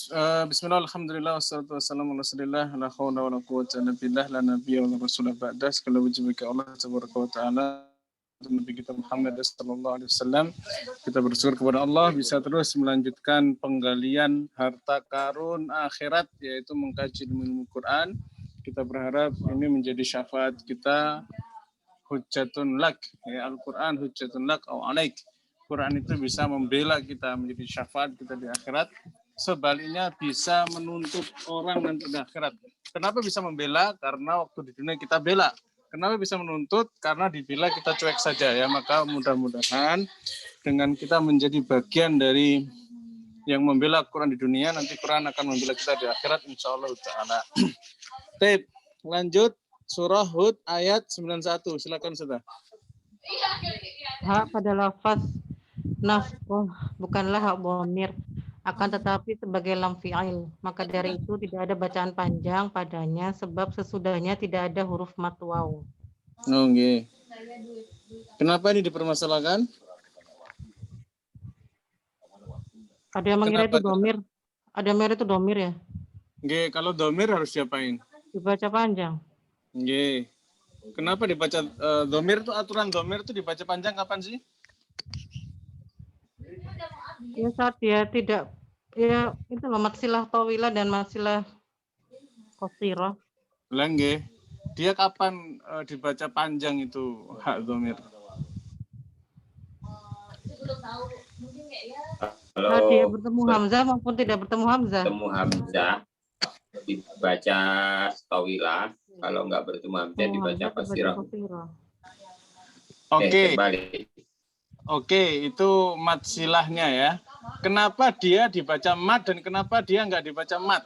Bismillah, alhamdulillah, wassalatu wassalamu ala rasulillah, la hawla wa la quwwata illa billah, la nabiyya wa la rasulah ba'da. Segala puji bagi Allah tabaraka wa ta'ala, Nabi kita Muhammad sallallahu alaihi wasallam. Kita bersyukur kepada Allah bisa terus melanjutkan penggalian harta karun akhirat, yaitu mengkaji ilmu Quran. Kita berharap ini menjadi syafaat kita, hujjatun lak, ya, Al-Quran hujjatun lak au alaik. Quran itu bisa membela kita, menjadi syafaat kita di akhirat. Sebaliknya bisa menuntut orang nanti di akhirat. Kenapa bisa membela? Karena waktu di dunia kita bela. Kenapa bisa menuntut? Karena dibela kita cuek saja, ya. Maka mudah-mudahan dengan kita menjadi bagian dari yang membela Quran di dunia, nanti Quran akan membela kita di akhirat, insyaallah ta'ala. Baik, lanjut surah Hud ayat 91. Silakan sudah. Hak pada lafaz nafkah bukanlah hak dhamir, akan tetapi sebagai lam fi'il. Maka dari itu tidak ada bacaan panjang padanya sebab sesudahnya tidak ada huruf mat waw. Oke. Kenapa ini dipermasalahkan? Ada yang mengira itu dhamir. Ada yang mengira itu dhamir ya? Oke, kalau dhamir harus diapain? Dibaca panjang. Oke. Kenapa dibaca dhamir itu, aturan dhamir itu dibaca panjang kapan sih? Ya saat dia tidak, ya itu loh matsilah tawilah dan matsilah qasirah. Lengge. Dia kapan dibaca panjang itu hak dhamir? Saat dia bertemu hamzah maupun tidak bertemu hamzah. Bertemu hamzah dibaca tawilah, kalau nggak bertemu hamzah dibaca qasirah. Oke. Kembali. Oke, itu mat silahnya ya. Kenapa dia dibaca mat dan kenapa dia nggak dibaca mat?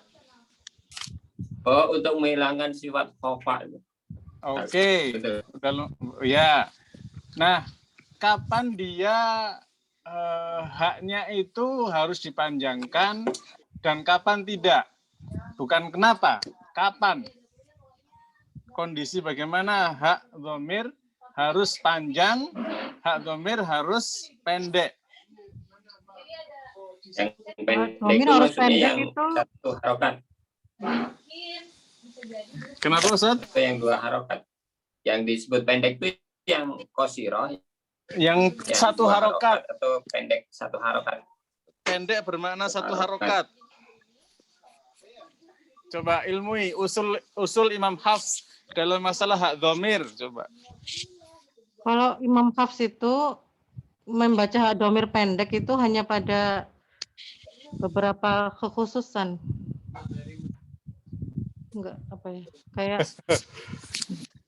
Oh, untuk menghilangkan sifat khofa. Oke. Ya. Nah, kapan dia haknya itu harus dipanjangkan dan kapan tidak? Bukan kenapa, kapan? Kondisi bagaimana hak dhamir harus panjang, hak dhamir harus pendek. Yang pendek itu harus pendek yang itu satu harokat. Kenapa Ustaz? Itu yang dua harokat. Yang disebut pendek itu yang qasirah. Yang satu harokat atau pendek satu harokat. Pendek bermakna satu harokat. Coba ilmui usul Imam Hafs dalam masalah hak dhamir, coba. kalau Imam Hafs itu membaca hak dhamir pendek itu hanya pada beberapa kekhususan. Enggak apa ya? Kayak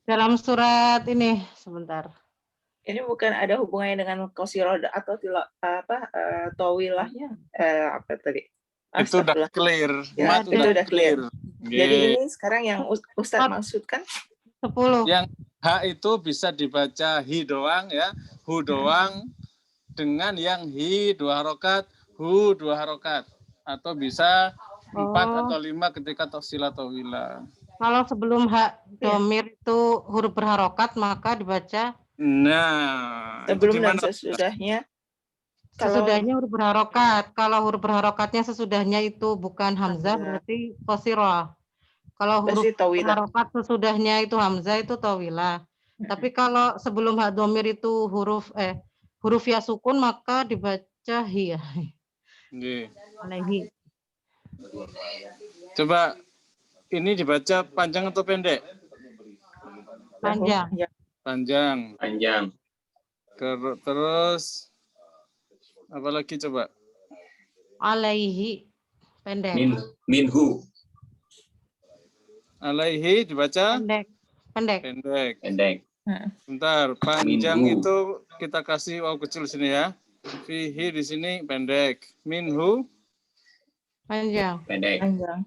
dalam surat ini sebentar. Ini bukan ada hubungannya dengan qasirah atau tawilahnya apa tadi? Itu udah clear. Ya, itu udah clear. Jadi ini sekarang yang Ustaz maksudkan 10. Yang hak itu bisa dibaca hi doang ya, hu doang dengan yang hi 2 harokat, hu 2 harokat, atau bisa 4 atau 5 ketika tafsilah tawila. Kalau sebelum hak dhamir itu huruf berharokat maka dibaca. Nah, sebelum dan sesudahnya. Sesudahnya huruf berharokat. Kalau huruf berharokatnya sesudahnya itu bukan hamzah berarti qasirah. Kalau huruf berharokat sesudahnya itu hamzah itu tawilah. Tapi kalau sebelum hak dhamir itu huruf ya sukun maka dibaca hi. Nggih. Coba ini dibaca panjang atau pendek? Panjang. Panjang. Terus apa lagi coba? Alaihi pendek. Minhu. Alaihi dibaca? Pendek. Bentar, panjang Minhu. itu kita kasih waw kecil sini ya. Fihi di sini pendek. Minhu panjang. Pendek. Pendek.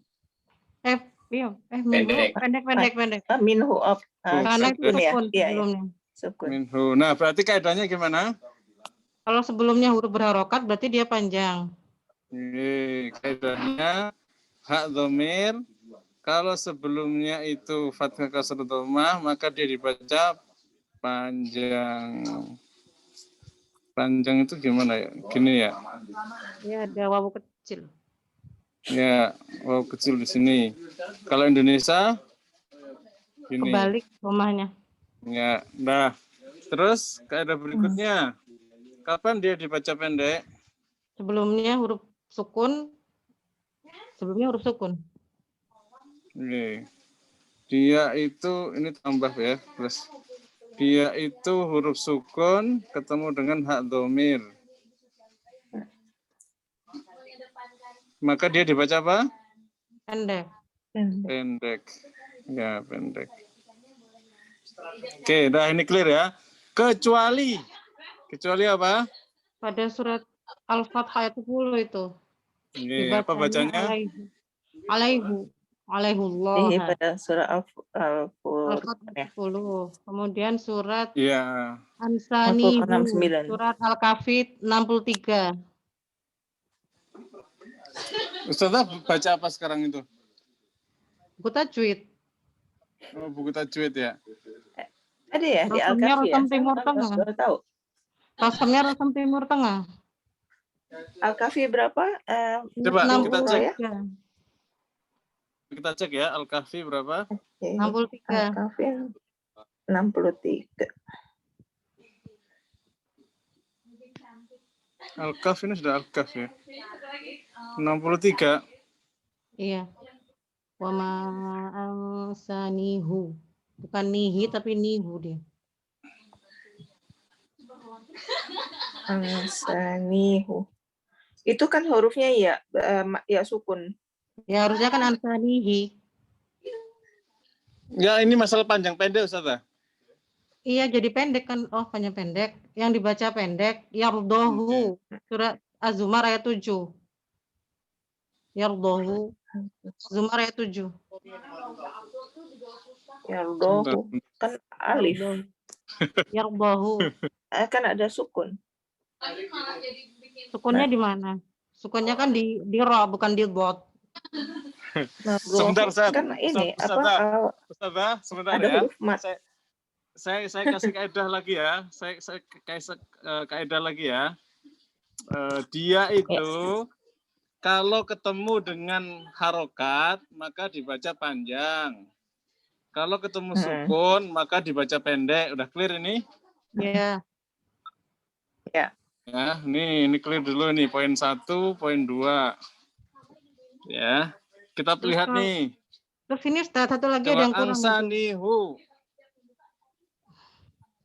Minhu of karena itu sukun sebelumnya. Minhu. Nah, berarti kaidahnya gimana? Kalau sebelumnya huruf berharokat berarti dia panjang. Kaidahnya hak dhamir kalau sebelumnya itu fathah kasrah dhammah maka dia dibaca panjang. Panjang itu gimana ya? Gini ya. Ya, ada wawu kecil. Ya, wow kecil di sini. Kalau Indonesia ini. Kebalik rumahnya. Ya, nah. Terus kaidah berikutnya. Kapan dia dibaca pendek? Sebelumnya huruf sukun. Sebelumnya huruf sukun. Oke. Dia itu ini tambah ya, plus. Dia itu huruf sukun ketemu dengan hak domir. Maka dia dibaca apa? Pendek. Pendek. Ya, pendek. Oke, dah ini clear ya. Kecuali apa? Pada surat Al-Fatihah ayat 10 itu. Oke, apa bacanya? Alaihullah. Pada surah Al-Fatihah 10. Kemudian surat Iya. Ansanihu, 69. surat Al-Kahfi 63. Ustazah baca apa sekarang itu? Buku tajwid. Oh, buku tajwid ya. Ada ya di Rasamnya Al-Kahfi ya? Rasam Timur Tengah. Baru tahu. Rasamnya Rasam Timur Tengah. Al-Kahfi berapa? Coba kita cek. Ya? Kita cek ya, Al-Kahfi berapa? 63. Al-Kahfi 63. Al-Kahf ini sudah Al-Kahf ya. 63. Iya. Wa ma'ansanihu. Bukan nihi tapi nihu dia. Ansanihu. Itu kan hurufnya ya sukun. Ya harusnya kan ansanihi. Ya, ini masalah panjang pendek Ustazah. Iya jadi pendek kan. Oh panjang pendek. Yang dibaca pendek. Yardohu. Surat Az-Zumar ayat 7. Yardohu. Zumar ayat 7. Yardohu. Kan alif. Yardohu. Kan ada sukun. Sukunnya di mana? Sukunnya kan di ra bukan di dot. Sebentar, Ustaz. Kan ini Ustazah, sebentar ada ya. huruf mat. Saya kasih kaidah lagi ya. Saya kasih kaidah lagi ya. Dia itu kalau ketemu dengan harokat maka dibaca panjang. Kalau ketemu sukun maka dibaca pendek. Udah clear ini? Ya. Ya. Ya, ini clear dulu nih poin 1, poin 2. Ya. Kita lihat nih. Terus ini satu lagi Coba ada yang kurang. Ansanihu.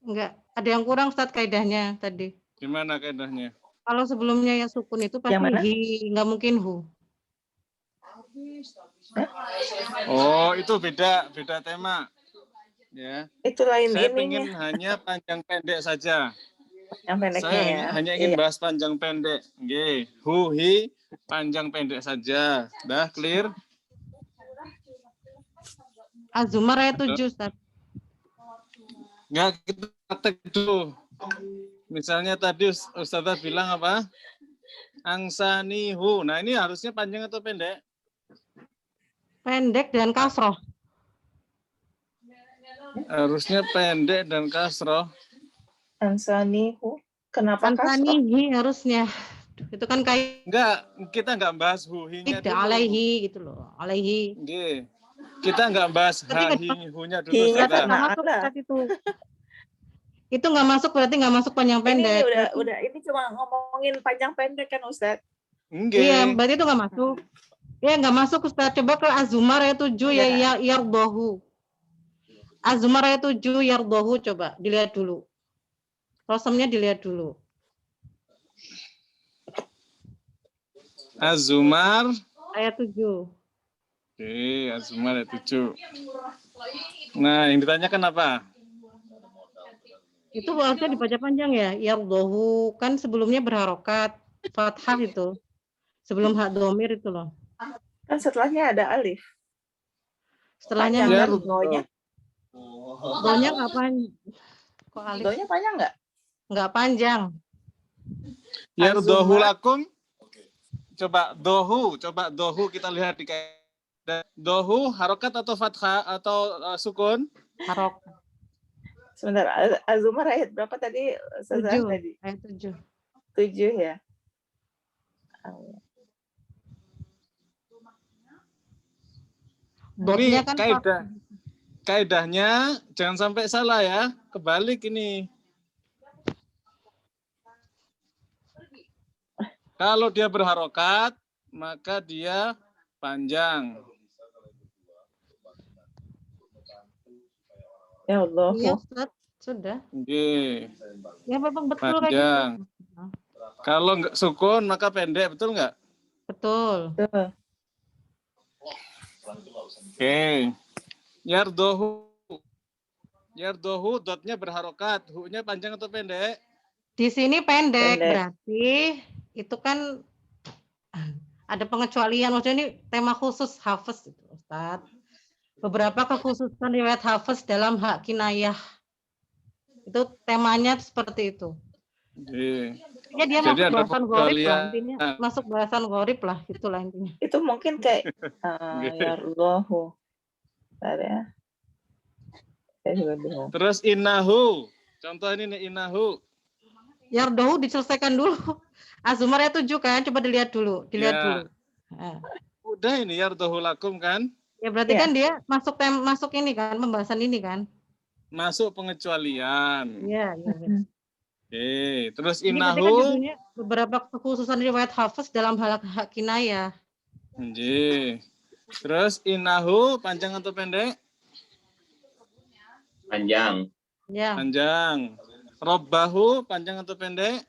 Enggak, ada yang kurang Ustaz kaidahnya tadi. Gimana kaidahnya? Kalau sebelumnya yang sukun itu pasti hi, enggak mungkin hu. Oh, itu beda tema. Ya. Itu lain Saya ininya. ingin hanya panjang pendek saja. Yang pendeknya Saya ya. hanya ingin bahas panjang pendek. Nggih, hu hi panjang pendek saja. Dah clear? Az-Zumar ayat 7 Ustaz. Enggak, kita praktek dulu. Misalnya tadi Ustazah bilang apa? Angsanihu. Nah, ini harusnya panjang atau pendek? Pendek dan kasroh. Harusnya pendek dan kasroh. Ansanihu. Kenapa kasroh? Ansanihi harusnya. Itu kan kayak Enggak, kita enggak bahas hu-nya dulu. alaihi gitu loh. Alaihi. Nggih. Kita enggak bahas hu-nya dulu. Itu nggak masuk berarti nggak masuk panjang pendek. Ini udah ini cuma ngomongin panjang pendek kan Ustaz? Iya, berarti itu nggak masuk. Ya nggak masuk Ustaz. Coba ke Az-Zumar ayat 7 ya yardohu. Az-Zumar ayat 7 yardohu coba dilihat dulu. Rasamnya dilihat dulu. Az-Zumar ayat 7. Oke, Az-Zumar ayat 7. Nah, yang ditanyakan apa? Itu harusnya dibaca panjang ya. Yardohu kan sebelumnya berharokat. Fathah itu. Sebelum hak domir itu loh. Kan setelahnya ada alif. Setelahnya panjang alif. Do-nya. Do-nya nggak panjang. Kok alif? Do-nya panjang nggak? Nggak panjang. Yardohu lakum. Coba dohu kita lihat di dohu harokat atau fathah atau sukun? Harokat. Sebentar, Az-Zumar ayat berapa tadi? 7. Ayat 7. 7 ya. Dotnya kan kaidahnya jangan sampai salah ya. Kebalik ini. Kalau dia berharokat, maka dia panjang. Ya Allah. Iya, Ustaz. Sudah. Oke. Ya memang betul kayak Panjang. gitu. Kalau nggak sukun, maka pendek. Betul nggak? Betul. Oke. Yardohu dotnya berharokat. Hu-nya panjang atau pendek? Di sini pendek. Pendek. Berarti itu kan ada pengecualian. Maksudnya ini tema khusus Hafiz itu, Ustaz. Beberapa kekhususan riwayat Hafiz dalam hak kinayah. Itu temanya seperti itu. Ya dia Jadi masuk ada bahasan gharib lah pengecualian. intinya. Masuk bahasan gharib lah, itulah intinya. Itu mungkin kayak ya Allahu. Ada. Saya juga bingung. Terus innahu. Contoh ini nih innahu. Yardohu diselesaikan dulu. Azumarnya 7 kan, coba dilihat dulu. Dulu. Nah. Udah ini yardohu lakum kan? Ya berarti kan dia masuk ini kan, pembahasan ini kan. Masuk pengecualian. Iya. Oke, terus Ini berarti kan innahu. judulnya beberapa kekhususan riwayat Hafiz dalam hak kinayah. Oke. Terus innahu panjang atau pendek? Panjang. Ya. Panjang. Robbahu panjang atau pendek?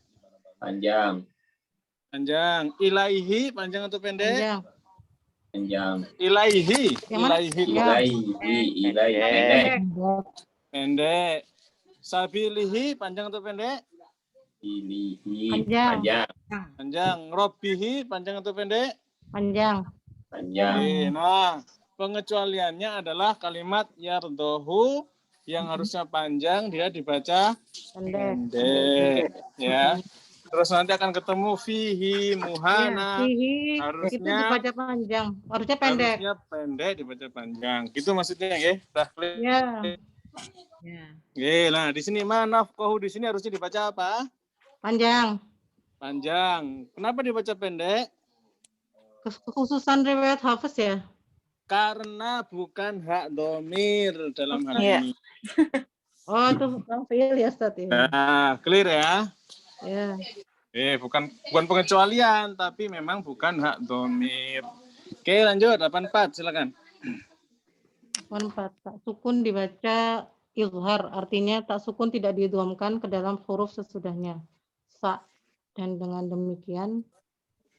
Panjang. Panjang. Ilaihi panjang atau pendek? Panjang. Panjang. Ilaihi. Yang mana? Ilaihi. Pendek. Pendek. Sabilihi panjang atau pendek? Ilihi. Panjang. Panjang. Robbihi panjang atau pendek? Panjang. Panjang. Oke, nah, pengecualiannya adalah kalimat yardohu yang harusnya panjang dia dibaca pendek. Ya. Terus nanti akan ketemu fihi muhana. Fihi Harusnya itu dibaca panjang. Harusnya pendek. Harusnya pendek dibaca panjang. Gitu maksudnya ya. Ya. Oke, nah di sini manafqahu di sini harusnya dibaca apa? Panjang. Panjang. Kenapa dibaca pendek? Kekhususan riwayat Hafiz ya. Karena bukan hak domir dalam hal Iya. ini. Oh itu Bang Fiil ya Ustaz ya. Nah, clear ya? Ya. Bukan pengecualian, tapi memang bukan hak domir. Oke, lanjut 84, silakan. 4. Tak sukun dibaca izhar, artinya tak sukun tidak diidghamkan ke dalam huruf sesudahnya. Sa. Dan dengan demikian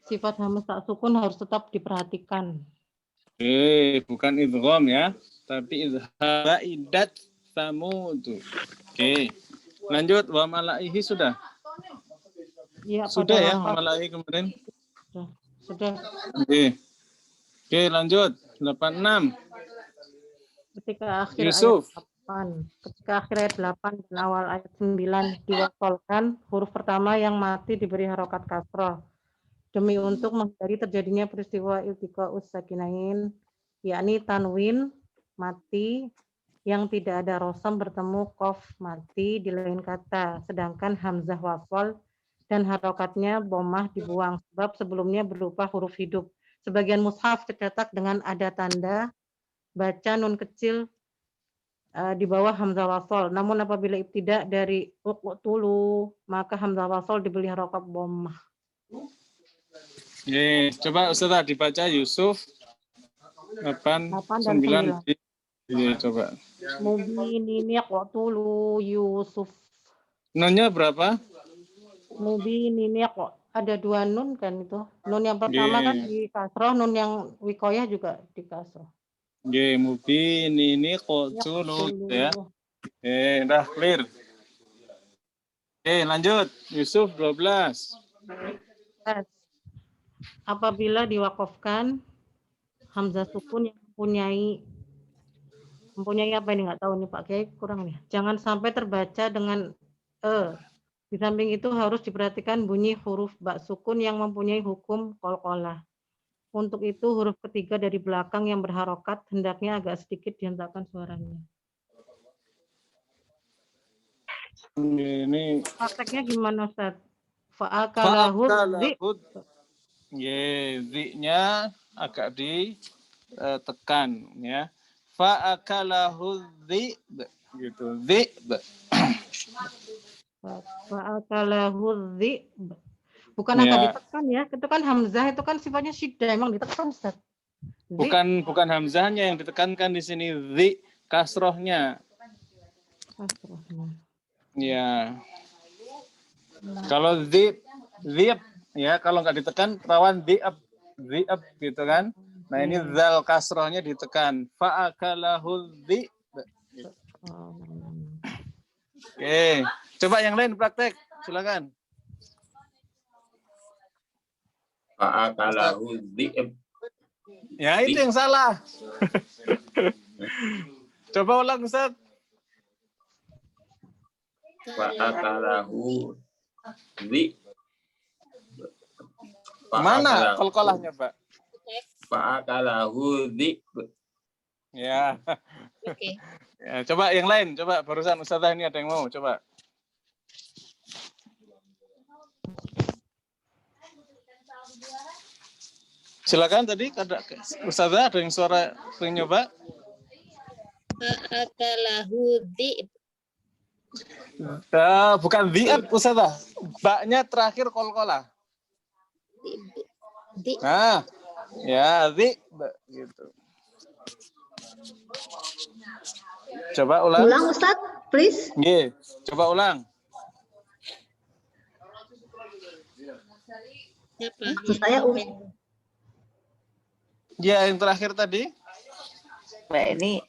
sifat hamzah tak sukun harus tetap diperhatikan. Bukan idgham ya, tapi izhar idat samud. Oke. Lanjut wa malaihi sudah. Ya, Sudah ya malaihi kemarin. Sudah. Oke, lanjut 86. Ketika akhir Yusuf. ayat 8 dan awal ayat 9 diwasolkan, huruf pertama yang mati diberi harokat kasroh demi untuk menghindari terjadinya peristiwa iltiqa'us sakinain, yakni tanwin mati yang tidak ada rosam bertemu qaf mati di lain kata, sedangkan hamzah wasol dan harokatnya bomah dibuang sebab sebelumnya berupa huruf hidup. Sebagian mushaf tercetak dengan ada tanda baca nun kecil di bawah hamzah wasol. Namun apabila ibtidak dari uqtulu, maka hamzah wasol diberi harokat bomah. Coba Ustaz dibaca Yusuf 8 dan 9. Coba. Mubin ini qatulu Yusuf. Nunnya berapa? Mubin ini kok ada 2 nun kan itu. Nun yang pertama kan di kasroh, nun yang wikoyah juga di kasroh. Mubin ini qatulu ya. Udah clear. Lanjut Yusuf 12. Apabila diwakafkan hamzah sukun yang mempunyai apa ini nggak tahu nih Pak Kiai, kurang nih. Jangan sampai terbaca dengan Di samping itu harus diperhatikan bunyi huruf ba sukun yang mempunyai hukum qalqalah. Untuk itu huruf ketiga dari belakang yang berharokat hendaknya agak sedikit dihentakkan suaranya. Ini prakteknya gimana Ustaz? Fa'akalahu zi. zi-nya agak tekan ya. Fa'akalahu dhi'b gitu. Dhi'b. Fa'akalahu dhi'b. Bukan angka ditekan ya. Itu kan hamzah itu kan sifatnya syiddah, emang ditekan Ustaz. Bukan hamzahnya yang ditekankan di sini, dhi, kasrohnya. Ya. Kalau dhib ya, kalau nggak ditekan rawan dhi'ab gitu kan. Nah, ini zal kasrohnya ditekan. Fa'akalahu dhi'b. Oke, coba yang lain praktek, silakan. Fa'akalahu dhi'b. Ya, itu yang salah. Coba ulang, Ustaz. Fa'akalahu dhi'b. Mana qalqalahnya, Pak? Fa'akalahu dhi'b. Ya. Oke. Ya, coba yang lain, coba barusan Ustazah ini ada yang mau, coba. Silakan tadi ada Ustazah ada yang suara pengen nyoba. Fa'akalahu dhi'b. Bukan dhi'ab Ustazah. Ba-nya terakhir qalqalah. Nah, ya dhi'b gitu. Coba ulang. Ulang Ustaz, please. Nggih, coba ulang. Apa? Saya Ya, yang terakhir tadi. Mbak ini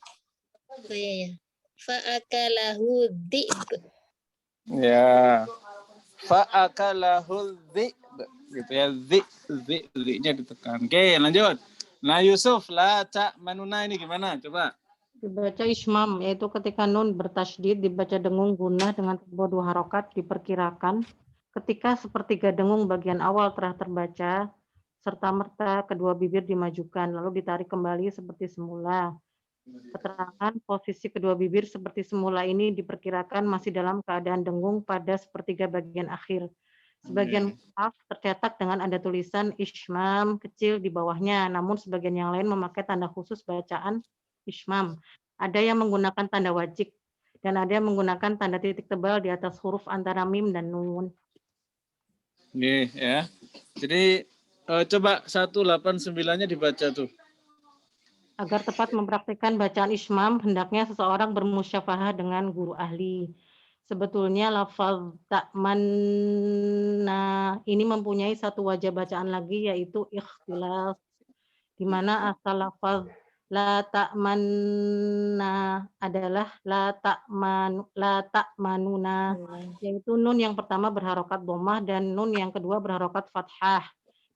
Oh iya ya. Fa'akalahu dhi'b. Ya. Fa'akalahu dhi'b gitu ya. Zi-nya ditekan. Oke, lanjut. Nah, Yusuf, la ta'manuna ini gimana? Coba. Dibaca ismam, yaitu ketika nun bertasydid dibaca dengung gunnah dengan tempo 2 harokat diperkirakan ketika sepertiga dengung bagian awal telah terbaca serta-merta kedua bibir dimajukan lalu ditarik kembali seperti semula. Keterangan posisi kedua bibir seperti semula ini diperkirakan masih dalam keadaan dengung pada sepertiga bagian akhir. Sebagian mushaf tercetak dengan ada tulisan ismam kecil di bawahnya, namun sebagian yang lain memakai tanda khusus bacaan ismam. Ada yang menggunakan tanda wajik dan ada yang menggunakan tanda titik tebal di atas huruf antara mim dan nun. Nih ya. Jadi coba 189-nya dibaca tuh. Agar tepat mempraktikkan bacaan ismam, hendaknya seseorang bermusyafahah dengan guru ahli. Sebetulnya lafaz ta'manna ini mempunyai satu wajah bacaan lagi yaitu ikhtilaf, di mana asal lafaz la ta'manna adalah la ta'manuna, yaitu nun yang pertama berharokat dhammah dan nun yang kedua berharokat fathah.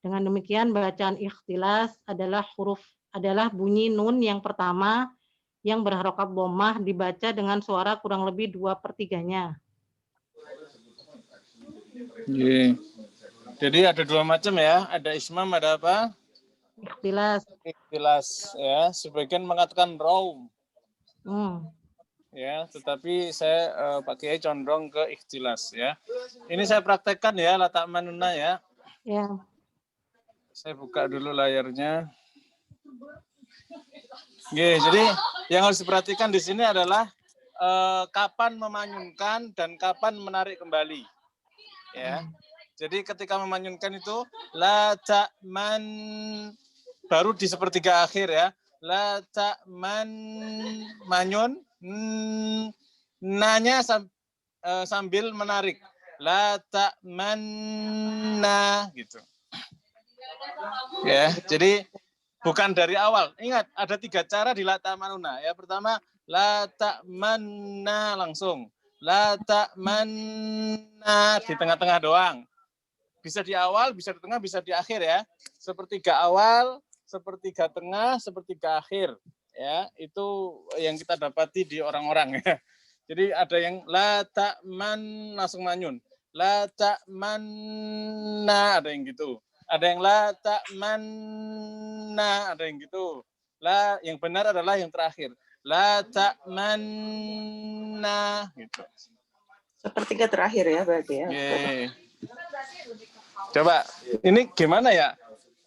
Dengan demikian bacaan ikhtilas adalah bunyi nun yang pertama yang berharokat dhammah dibaca dengan suara kurang lebih 2/3-nya. Jadi ada dua macam ya, ada ismam, ada apa? Ikhtilas ya, sebagian mengatakan raum. Ya, tetapi saya pakai condong ke ikhtilas ya. Ini saya praktekkan ya, la ta'manuna ya. Ya. Saya buka dulu layarnya. Jadi yang harus diperhatikan di sini adalah kapan memanyunkan dan kapan menarik kembali. Ya. Jadi ketika memanyunkan itu la ta'man baru di sepertiga akhir ya. La ta'man manyun nanya sambil menarik. La ta'manna gitu. Ya, jadi bukan dari awal. Ingat, ada 3 cara di la ta'manuna. Ya, pertama, la ta'manna langsung. La ta'manna di tengah-tengah doang. Bisa di awal, bisa di tengah, bisa di akhir ya. Sepertiga awal, sepertiga tengah, sepertiga akhir. Ya, itu yang kita dapati di orang-orang ya. Jadi ada yang la ta'man langsung manyun. La ta'manna ada yang gitu. Ada yang la ta'manna, ada yang gitu. Yang benar adalah yang terakhir. La ta'manna gitu. sepertiga terakhir ya berarti ya. Coba ini gimana ya?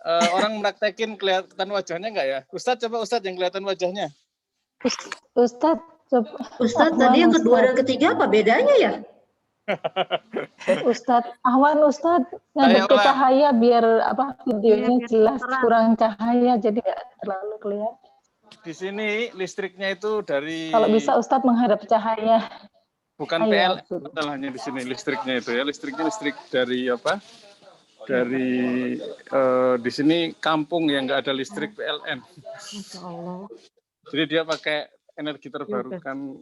orang praktekin kelihatan wajahnya nggak ya? Ustadz, coba Ustadz yang kelihatan wajahnya. Ustadz, Ustadz, tadi yang kedua dan ketiga apa bedanya ya? Ustadz, Ustadz ngadep ke cahaya biar videonya jelas, kurang cahaya jadi nggak terlalu kelihatan. Di sini listriknya itu dari. Kalau bisa Ustadz menghadap cahaya. Bukan PLN, masalahnya di sini listriknya itu ya, listriknya listrik dari apa? Dari di sini kampung yang nggak ada listrik PLN. Jadi dia pakai energi terbarukan.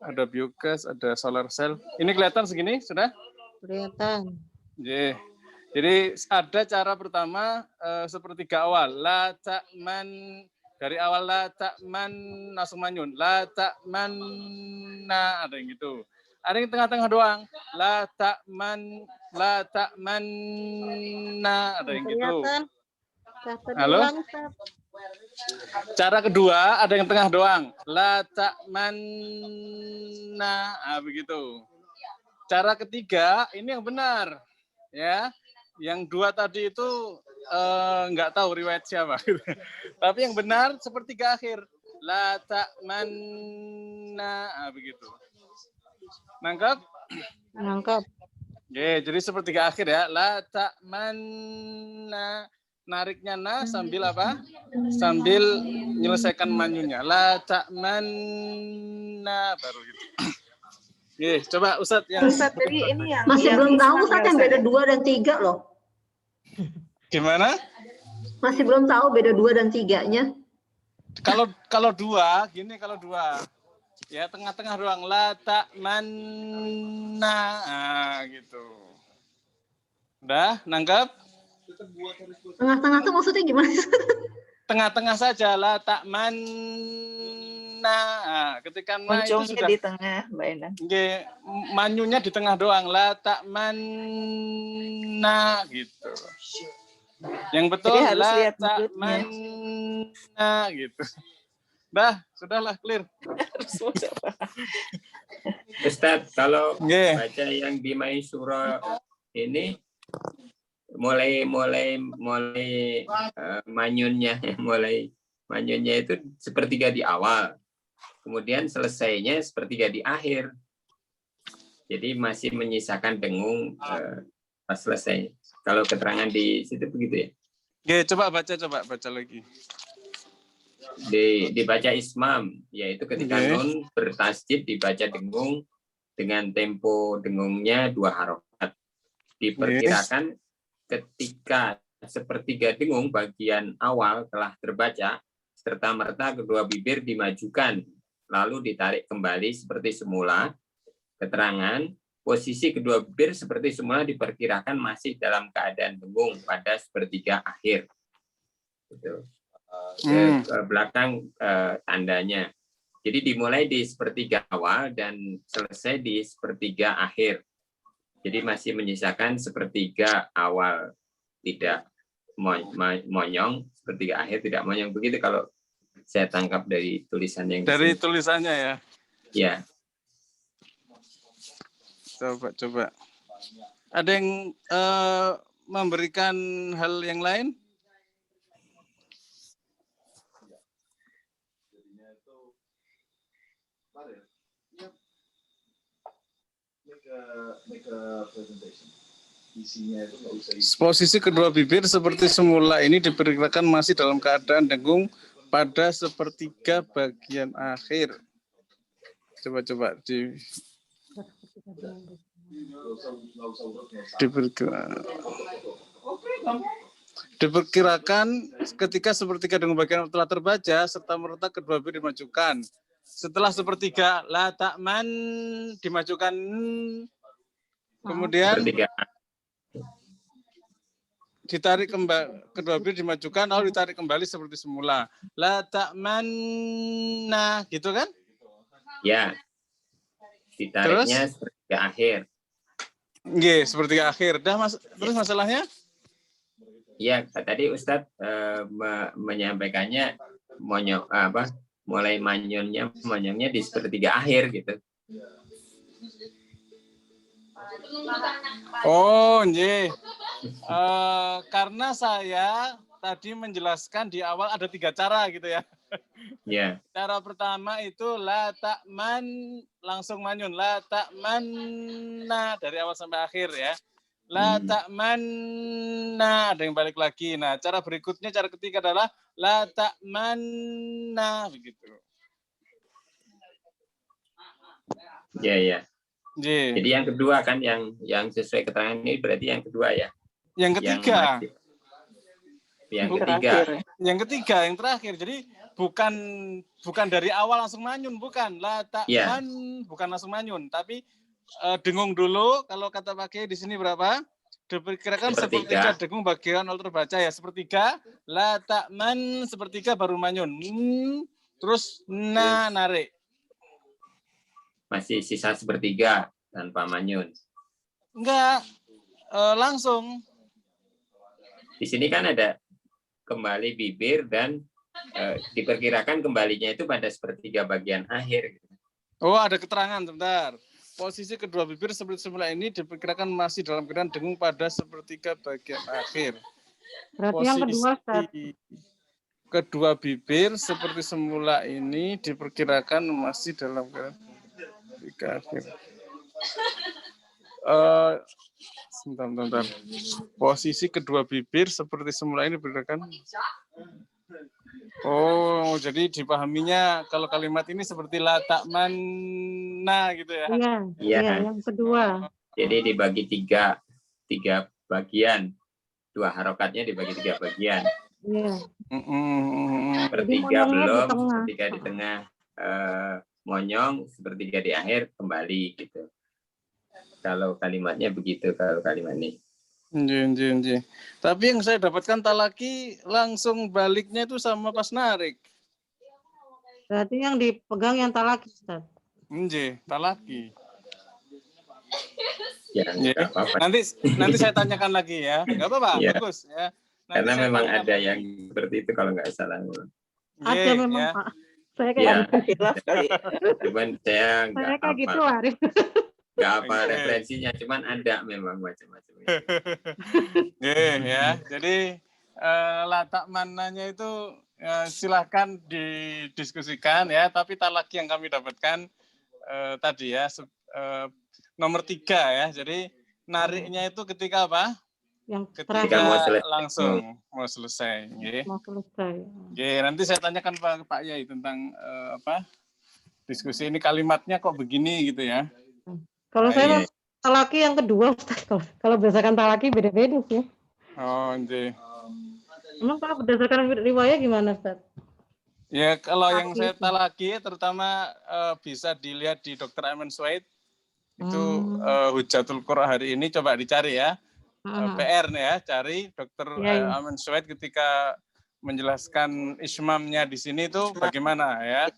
Ada biogas, ada solar cell. Ini kelihatan segini sudah? Kelihatan. Yeah. Jadi ada cara pertama sepertiga awal. La ta'man, dari awal la ta'man langsung manyun. La ta'man na, ada yang gitu. Ada yang tengah-tengah doang. La ta'man na, ada yang gitu. Halo? Cara kedua ada yang tengah doang. La ta'manna, begitu. Cara ketiga ini yang benar, ya. Yang dua tadi itu nggak tahu riwayat siapa. Tapi yang benar sepertiga akhir. La ta'manna, begitu. Nangkap? Nangkap. Jadi sepertiga akhir ya. La ta'manna. Nariknya na sambil apa? Sambil menyelesaikan manyunya. La ta'manna, baru gitu. Coba Ustadz yang Ustadz tadi ini yang masih belum tahu Ustadz yang beda 2 dan 3 loh. Gimana? Masih belum tahu beda 2 dan 3-nya. Kalau dua, gini kalau dua. Ya tengah-tengah doang. La ta'manna, gitu. Udah, nangkap? Tengah-tengah tuh maksudnya gimana? Tengah-tengah saja lah, tak mana. Ketika na itu sudah di tengah, Mbak Enda. Manyunya di tengah doang, lah tak mana gitu. Yang betul lah tak mana gitu. Dah, sudahlah clear. Ustadz, kalau baca yang di Maisura ini mulai manyunnya itu sepertiga di awal, kemudian selesainya sepertiga di akhir, jadi masih menyisakan dengung pas selesai. Kalau keterangan di situ begitu ya? Coba baca lagi. Dibaca ismam, yaitu ketika nun bertasjid dibaca dengung dengan tempo dengungnya 2 harokat. Diperkirakan ketika sepertiga dengung bagian awal telah terbaca, serta-merta kedua bibir dimajukan, lalu ditarik kembali seperti semula. Keterangan, posisi kedua bibir seperti semula diperkirakan masih dalam keadaan dengung pada sepertiga akhir. Gitu. Ke belakang tandanya. Jadi dimulai di sepertiga awal dan selesai di sepertiga akhir. Jadi masih menyisakan sepertiga awal tidak monyong, sepertiga akhir tidak monyong. Begitu kalau saya tangkap dari tulisan yang dari tulisannya ya. Ya. Coba. Ada yang memberikan hal yang lain? Posisi kedua bibir seperti semula ini diperkirakan masih dalam keadaan dengung pada sepertiga bagian akhir. Coba diperkirakan ketika sepertiga dengung bagian telah terbaca serta merta kedua bibir dimajukan. Setelah sepertiga la ta'man dimajukan, kemudian ditarik kembali, kedua bibir dimajukan lalu ditarik kembali seperti semula. La ta'manna, gitu kan? Ya. Ditariknya sepertiga akhir. Sepertiga akhir. Terus masalahnya? Iya, tadi Ustadz menyampaikannya mulai monyongnya di sepertiga akhir gitu. Oh, nggih. Karena saya tadi menjelaskan di awal ada 3 cara gitu ya. Ya. Cara pertama itu la ta'man langsung manyun, la ta'manna dari awal sampai akhir ya. La ta'manna ada yang balik lagi. Nah, cara berikutnya cara ketiga adalah la ta'manna begitu. Ya, ya. Nggih. Jadi yang kedua kan yang sesuai keterangan ini berarti yang kedua ya. Yang ketiga. Yang ketiga. Yang ketiga, yang terakhir. Jadi bukan dari awal langsung manyun, bukan. La ta'man, bukan langsung manyun, tapi dengung dulu. Kalau kata Pak Kiai di sini berapa? Diperkirakan sepertiga dengung bagian awal terbaca ya, sepertiga. La ta'man, sepertiga baru manyun. Terus narik. Masih sisa sepertiga tanpa manyun. Enggak, langsung. Di sini kan ada kembali bibir dan diperkirakan kembalinya itu pada sepertiga bagian akhir. Oh, ada keterangan sebentar. Posisi kedua bibir seperti semula ini diperkirakan masih dalam keadaan dengung pada sepertiga bagian akhir. Berarti yang kedua, Ustaz. Kedua bibir seperti semula ini diperkirakan masih dalam keadaan sepertiga akhir. Sebentar. Posisi kedua bibir seperti semula ini diperkirakan. Oh, jadi dipahaminya kalau kalimat ini seperti la ta'manna gitu ya? Iya, yang kedua. Jadi dibagi tiga bagian, 2 harokatnya dibagi 3 bagian. Iya. Sepertiga belum, sepertiga di tengah monyong, sepertiga di akhir kembali gitu. Kalau kalimatnya begitu, kalau kalimat ini. Nggih. Tapi yang saya dapatkan talaki langsung baliknya itu sama pas narik. Berarti yang dipegang yang talaki, Ustaz. Nggih, talaki. Ya, enggak apa-apa. Nanti saya tanyakan lagi ya. Enggak apa-apa, Ya. bagus ya. Nanti karena memang ada lagi. yang seperti itu kalau nggak salah. Ada memang, ya. Pak. Saya kayak Cuman saya nggak kayak gitu, apa. Arif. Nggak apa referensinya, cuman ada memang macam-macam. Ya. Jadi latak mananya itu silahkan didiskusikan ya. Tapi talaki yang kami dapatkan tadi ya nomor 3 ya. Jadi nariknya itu ketika apa? Ketika langsung mau selesai. Mau selesai. Nanti saya tanyakan Pak Yai tentang diskusi ini kalimatnya kok begini gitu ya. Kalau saya talaki yang kedua, Ustaz. Kalau berdasarkan talaki beda-beda sih. Oh, nggih. Emang kalau berdasarkan riwayat gimana, Ustaz? Ya, kalau yang saya talaki terutama bisa dilihat di Dr. Ayman Suhaid. Itu Hujatul Qur'an hari ini coba dicari ya. PR nih ya, cari Dr. Ayman Suhaid ketika menjelaskan ismamnya di sini itu bagaimana ya.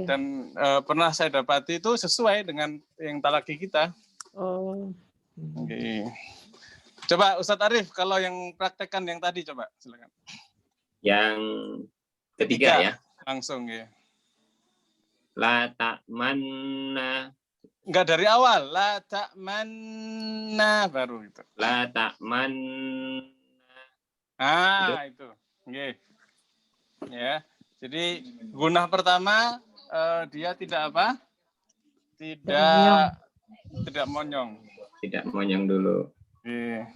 Dan pernah saya dapati itu sesuai dengan yang talaki kita. Oh. Okay. Coba Ustadz Arif, kalau yang praktekkan yang tadi coba silakan. Yang ketiga ya. Langsung ya. La ta'manna. Enggak dari awal. La ta'manna baru itu. La ta'manna. Itu. Okay. Ya. Jadi gunah pertama dia tidak apa? Tidak monyong. Tidak monyong dulu. Okay.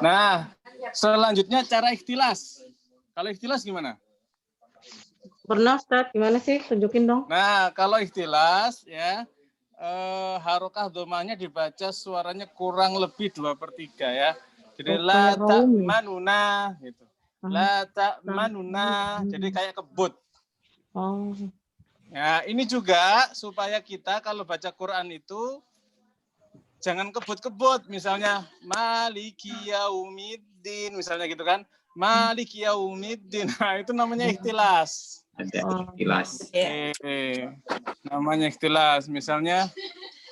Nah, selanjutnya cara ikhtilas. Kalau ikhtilas gimana? Pernah, Ustaz. Gimana sih? Tunjukin dong. Nah, kalau ikhtilas ya harokah domahnya dibaca suaranya kurang lebih 2/3 ya. Jadi la ta'manuna gitu. La ta'manuna. Jadi kayak kebut. Oh. Ya, ini juga supaya kita kalau baca Quran itu jangan kebut-kebut. Misalnya Maliki Yaumiddin misalnya gitu kan. Maliki Yaumiddin. Nah, itu namanya ikhtilas. Ada ikhtilas. Namanya ikhtilas. Misalnya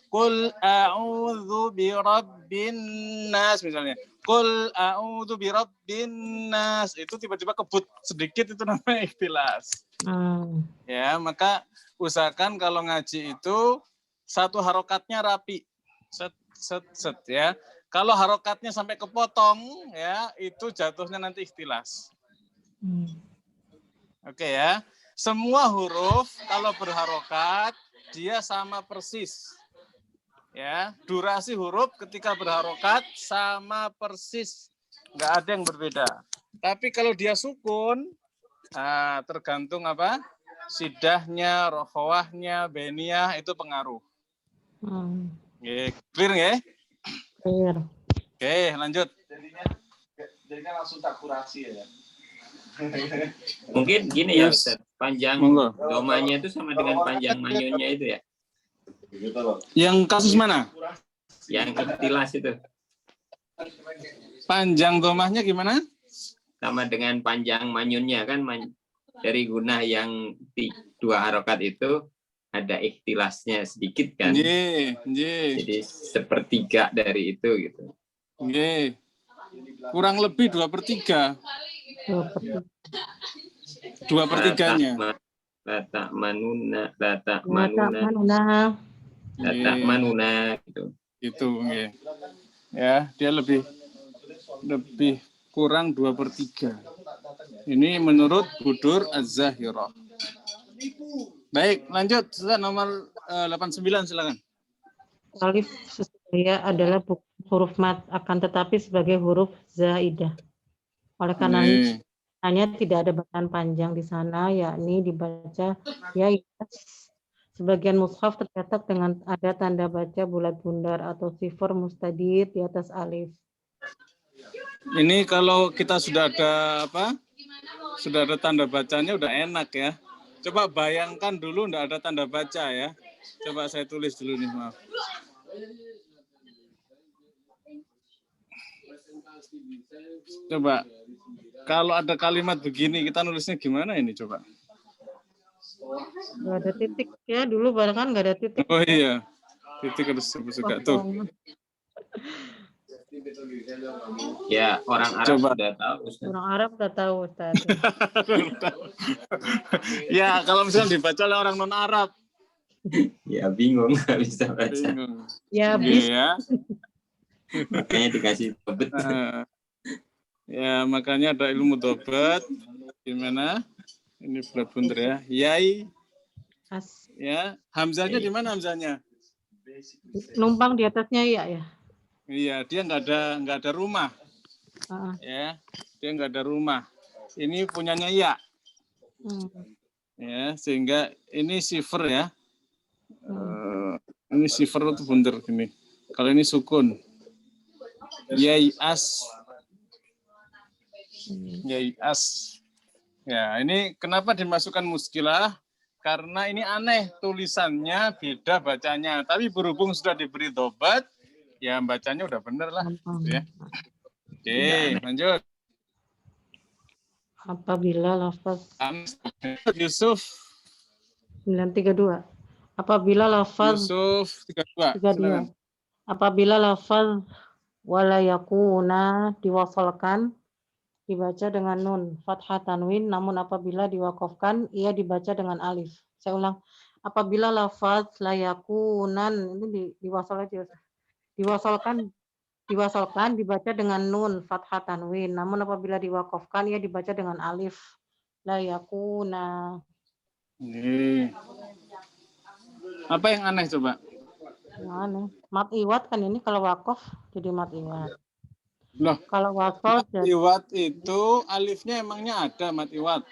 Qul a'udzu birabbin nas misalnya. Qul a'udzu birabbin nas. Itu tiba-tiba kebut sedikit itu namanya ikhtilas. Ya, maka usahakan kalau ngaji itu satu harokatnya rapi. Set ya. Kalau harokatnya sampai kepotong ya, itu jatuhnya nanti ikhtilas. Oke ya. Semua huruf kalau berharokat dia sama persis. Ya, durasi huruf ketika berharokat sama persis, nggak ada yang berbeda. Tapi kalau dia sukun, tergantung apa? Sidahnya, rokhawahnya, beniyah itu pengaruh. Clear ya? Clear. Oke, lanjut. Jadinya langsung tak kurasi ya. Mungkin gini ya Ustaz, panjang domanya itu sama dengan panjang manyunnya itu ya. Yang kasus mana? Yang ikhtilas itu. Panjang domahnya gimana? Sama dengan panjang manyunnya kan, dari gunah yang 2 harokat itu ada ikhtilasnya sedikit kan. Jadi sepertiga dari itu gitu. Kurang lebih 2/3. 2/3-nya. Lata manuna gitu. Itu ya, dia lebih kurang 2/3. Ini menurut Budur Az-Zahirah. Baik, lanjut. Sudah nomor 89 silakan. Alif sesungguhnya adalah huruf mat, akan tetapi sebagai huruf zaidah. Oleh karena hanya tidak ada bacaan panjang di sana, yakni dibaca ya. Sebagian mushaf tercetak dengan ada tanda baca bulat bundar atau sifar mustadir di atas alif. Ini kalau kita sudah ada sudah ada tanda bacanya udah enak ya. Coba bayangkan dulu enggak ada tanda baca ya. Coba saya tulis dulu nih, maaf. Coba kalau ada kalimat begini kita nulisnya gimana ini coba? Nggak ada titik ya, dulu barang kan nggak ada titik. Oh iya, titik harus suka tuh. Ya, orang Arab sudah tahu Ustaz. Orang Arab sudah tahu Ustaz. Ya, kalau misalnya dibaca oleh orang non Arab. Ya bingung, nggak bisa baca. Bingung. Ya bisa. Ya. Makanya dikasih dobet. Ya, makanya ada ilmu dobet. Gimana? Ini bulat bundar ya. Yai. Ya, hamzahnya di mana hamzahnya? Numpang di atasnya ya. Iya, dia nggak ada rumah. Ya, dia nggak ada rumah. Ini punyanya ya. Ya, sehingga ini sifar ya. Ini sifar itu bundar gini. Kalau ini sukun. Yai'as. Ya, ini kenapa dimasukkan muskilah? Karena ini aneh, tulisannya beda bacanya. Tapi berhubung sudah diberi dobat, ya bacanya udah bener lah. Ya. Oke, lanjut. Apabila lafaz Yusuf 932. Apabila lafaz Yusuf 32. Apabila lafaz wala yakuna diwasalkan dibaca dengan nun fathah tanwin, namun apabila diwakafkan ia dibaca dengan alif. Saya ulang. Apabila lafaz la yakunan ini diwasal aja. Diwasalkan dibaca dengan nun fathah tanwin, namun apabila diwakafkan ia dibaca dengan alif. La yakuna. Apa yang aneh coba? Yang aneh. Mat iwat kan ini kalau wakaf jadi mat iwat. Loh, kalau wasal mat iwat itu alifnya emangnya ada mat iwat?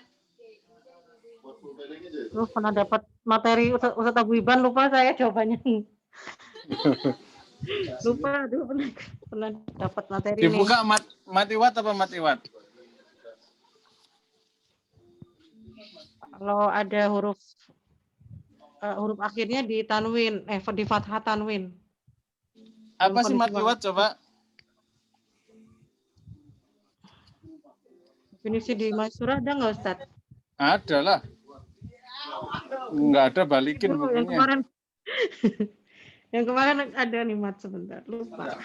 Lu pernah dapat materi Ustaz Abu Iban, lupa saya jawabannya. Lupa, pernah dapat materi dibuka ini. Mat iwat apa mat iwat? Kalau ada huruf akhirnya di tanwin, di fathah tanwin. Apa sih mat iwat coba? Definisi di Masyurah ada nggak Ustaz? Ada lah. Nggak ada, balikin bukunya. Yang kemarin ada nih mat, sebentar lupa.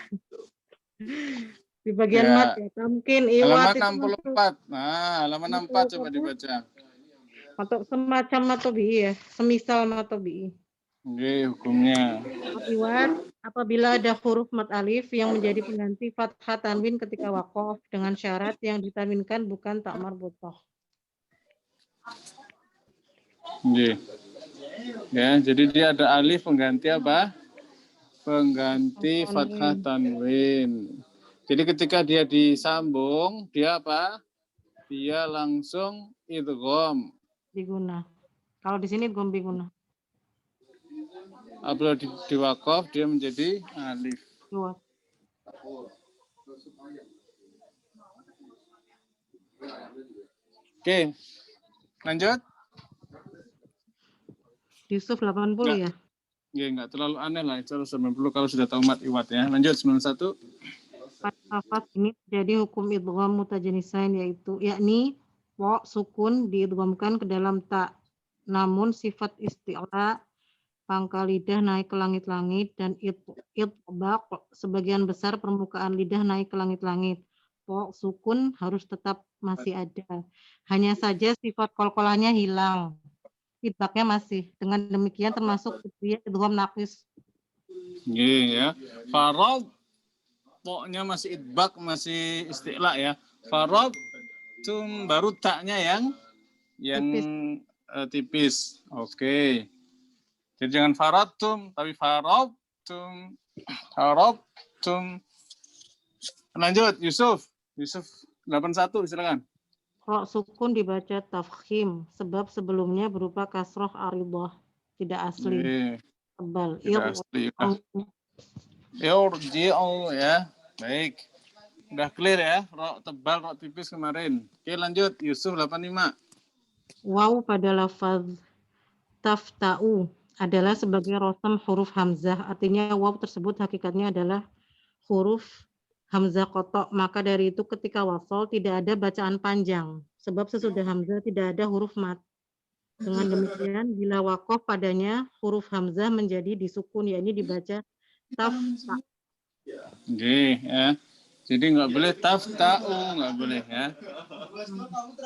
Di bagian mat ya, mungkin iwat. Halaman 64. Nah, halaman 64 coba dibaca. Atau semacam matobi ya, semisal matobi. Oke, hukumnya. Iwat, apabila ada huruf mad alif yang menjadi pengganti fathah tanwin ketika waqaf dengan syarat yang ditanwinkan bukan tak marbutah. Oke. Ya, jadi dia ada alif pengganti apa? Pengganti fathah tanwin. Jadi ketika dia disambung, dia apa? Dia langsung idgham. Biguna. Kalau di sini idgham biguna. Apabila di waqaf dia menjadi alif. Iwat. Oke. Lanjut. Yusuf 80 ya? Ya, enggak terlalu aneh lah. Itu 90 kalau sudah tahu mat iwat ya. Lanjut 91. Pada ini terjadi hukum idgham mutajanisain yakni wa sukun diidghamkan ke dalam ta. Namun sifat isti'la pangkal lidah naik ke langit-langit dan itbaq sebagian besar permukaan lidah naik ke langit-langit. Po sukun harus tetap masih ada. Hanya saja sifat qalqalahnya hilang. Idbaqnya masih. Dengan demikian termasuk idgham naqis. Iya ya. Farad poknya masih idbaq, masih isti'la ya. Farad tum baru taknya yang tipis. Oke. Jadi jangan faradtum, tapi faradtum. Lanjut, Yusuf 81 silakan. Ro sukun dibaca tafkhim sebab sebelumnya berupa kasroh aridah, tidak asli. Tebal. Tidak asli. Irji'u ya. Baik. Udah clear ya, ro tebal, ro tipis kemarin. Oke, lanjut Yusuf 85. Waw pada lafaz tafta'u adalah sebagai rosam huruf hamzah. Artinya waw tersebut hakikatnya adalah huruf hamzah kotok. Maka dari itu ketika wasol tidak ada bacaan panjang. Sebab sesudah hamzah tidak ada huruf mat. Dengan demikian bila waqaf padanya huruf hamzah menjadi disukun, yakni dibaca tafta. Oke ya. Jadi nggak boleh tafta'u, nggak boleh ya.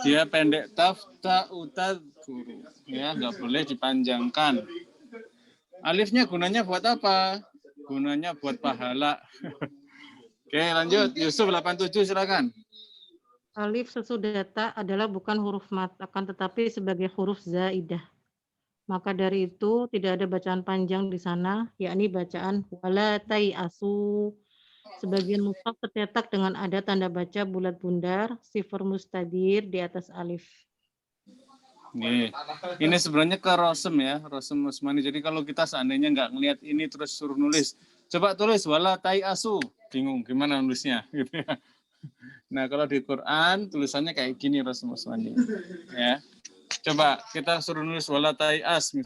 Dia pendek tafta'u tadhkuru. Ya, nggak boleh dipanjangkan. Alifnya gunanya buat apa? Gunanya buat pahala. Oke, lanjut. Yusuf 87 silakan. Alif sesudah ta adalah bukan huruf mat, akan tetapi sebagai huruf zaidah. Maka dari itu tidak ada bacaan panjang di sana, yakni bacaan wala tai'asu. Sebagian mushaf tercetak dengan ada tanda baca bulat bundar, sifar mustadir di atas alif. Nih, ini sebenarnya ke Rosem ya, Rosem Usmani. Jadi kalau kita seandainya nggak ngelihat ini terus suruh nulis, coba tulis wala tai'asu, bingung gimana nulisnya gitu ya. Nah kalau di Quran tulisannya kayak gini Rosem Usmani. Ya, coba kita suruh nulis wala tai'as.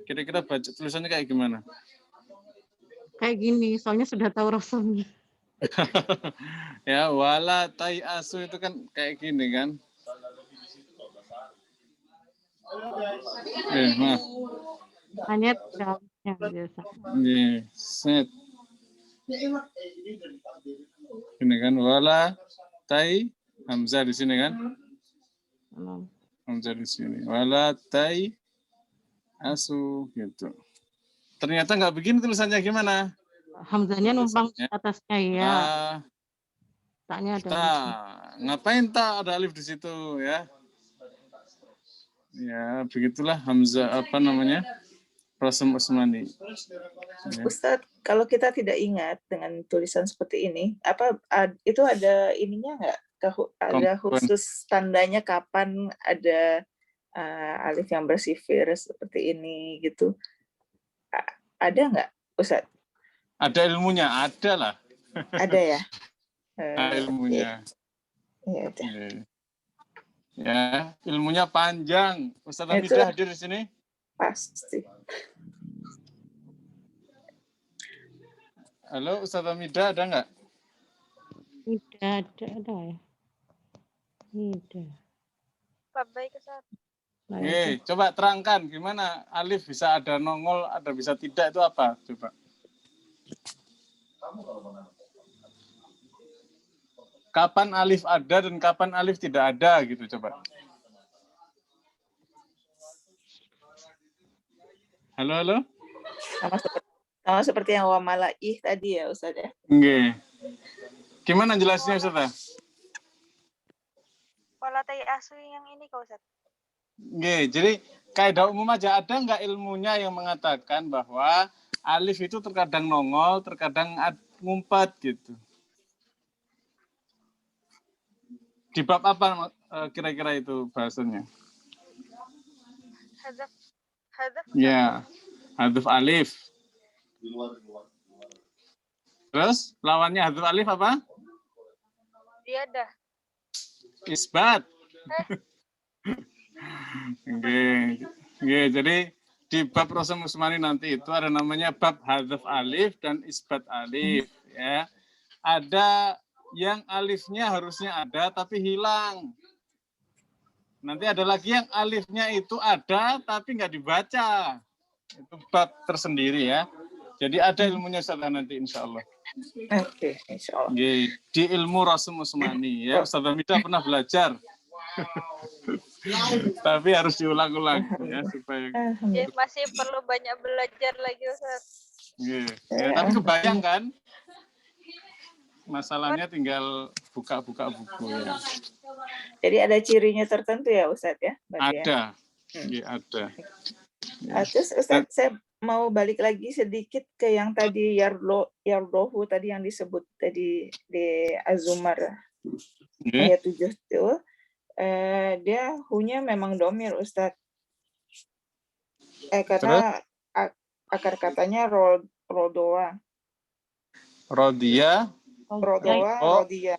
Kira-kira baca tulisannya kayak gimana? Kayak gini, soalnya sudah tahu rasamnya. Ya, wala tai'asu itu kan kayak gini kan. Maaf. Hanya dalamnya biasa. Set. Ini kan wala tai hamzah di sini kan? Hamzah di sini. Wala tai asu gitu. Ternyata nggak begini tulisannya gimana? Hamzahnya numpang di atasnya ya. Taknya ada. Ngapain tak ada alif di situ ya? Ya, begitulah hamzah apa namanya? Rosem Usmani. Ya. Ustadz, kalau kita tidak ingat dengan tulisan seperti ini, apa itu ada ininya nggak? Ada khusus tandanya kapan ada alif yang bersifir seperti ini gitu? Ada nggak, Ustadz? Ada ilmunya, ada lah. Ada ya? Ilmunya. Ya, ya, ilmunya panjang. Ustaz Hamidah hadir di sini? Pasti. Halo, Ustaz Hamidah ada nggak? Tidak ada ya. Tidak. Baik, Ustaz. Oke, coba terangkan gimana alif bisa ada nongol, ada bisa tidak, itu apa? Coba. Kapan alif ada dan kapan alif tidak ada gitu, coba. Halo. Sama seperti yang wa malaih tadi ya Ustaz ya. Nggih. Gimana jelasnya Ustaz? Pola asu yang ini kok Ustaz. Nggih, jadi kaidah umum aja, ada nggak ilmunya yang mengatakan bahwa alif itu terkadang nongol, terkadang ngumpet gitu. Di bab apa kira-kira itu bahasanya? Hadzaf. Ya, hadzaf alif. Terus lawannya hadzaf alif apa? Ziyadah. Isbat. Oke. Jadi di bab Rasul Usmani nanti itu ada namanya bab hadzaf alif dan isbat alif ya. Ada yang alifnya harusnya ada tapi hilang. Nanti ada lagi yang alifnya itu ada tapi nggak dibaca. Itu bab tersendiri ya. Jadi ada ilmunya Ustazah nanti insya Allah. Oke, insya Allah. Di ilmu Rasul Usmani ya. Ustazah Mida pernah belajar. Tapi harus diulang-ulang ya supaya. Jadi masih perlu banyak belajar lagi Ustaz. Ya, tapi kebayang kan? Masalahnya tinggal buka-buka buku ya. Jadi ada cirinya tertentu ya Ustaz ya? Ada. Ya, ada. Terus Ustaz, saya mau balik lagi sedikit ke yang tadi yardohu tadi yang disebut tadi di Az-Zumar ayat 7 itu. Dia hunya memang domir Ustaz. Karena akar katanya rodoa. Rodia. Rodia.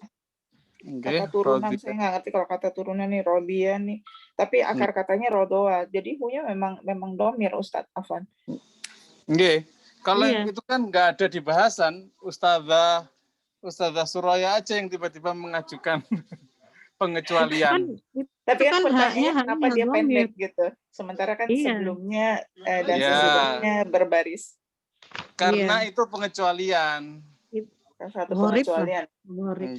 Kata turunan saya nggak ngerti kalau kata turunan nih rodia nih. Tapi akar katanya rodoa. Jadi hunya memang domir Ustaz Afwan. Nggih. Kalau yang itu kan nggak ada di bahasan, Ustazah Suraya aja yang tiba-tiba mengajukan pengecualian. Tapi kan pertanyaannya kenapa dia pendek gitu. Sementara kan sebelumnya dan sesudahnya berbaris. Karena itu pengecualian. Satu pengecualian.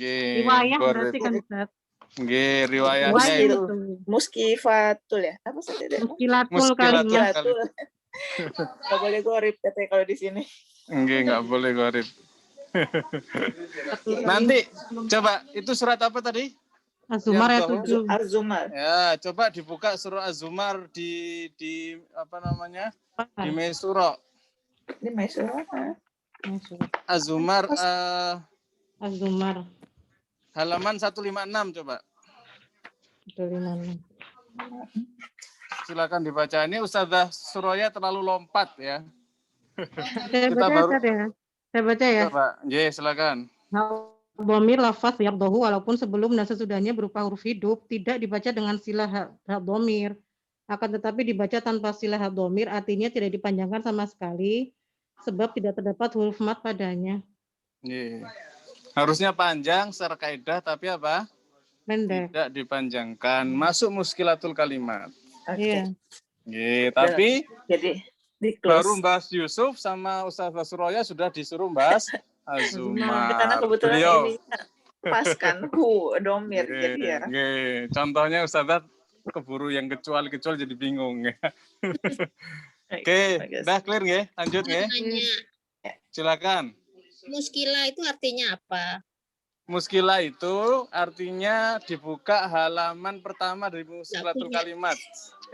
Riwayah berarti kan Ustaz. Nggih, riwayatnya Muskifatul ya. Apa sih itu? Muskilatul kalimat. Nggak boleh gorib katanya kalau di sini. Nggak boleh gorib. Nanti coba itu surat apa tadi? Az-Zumar ya 7. Az-Zumar. Ya, coba dibuka surah Az-Zumar di apa namanya? Di Maisuro. Di Maisuro. Az-Zumar Az-Zumar. halaman 156 coba. 156. Silakan dibaca. Ini Ustazah Suraya terlalu lompat ya. Saya baca ya. Coba, silakan. Dhamir lafaz yardohu walaupun sebelum dan sesudahnya berupa huruf hidup tidak dibaca dengan silah dhamir, akan tetapi dibaca tanpa silah dhamir, artinya tidak dipanjangkan sama sekali sebab tidak terdapat huruf mat padanya. Harusnya panjang secara kaidah tapi apa? Pendek. Tidak dipanjangkan. Masuk muskilatul kalimat. Oke. Tapi jadi baru bahas Yusuf sama Ustazah Suraya sudah disuruh bahas Az-Zumar. Karena kebetulan ini pas kan domir jadi ya. Contohnya Ustazah keburu yang kecuali jadi bingung ya. Udah clear nggih? Lanjut nggih? Silakan. Muskilah itu artinya apa? Muskilah itu artinya dibuka halaman pertama dari muskilatul kalimat.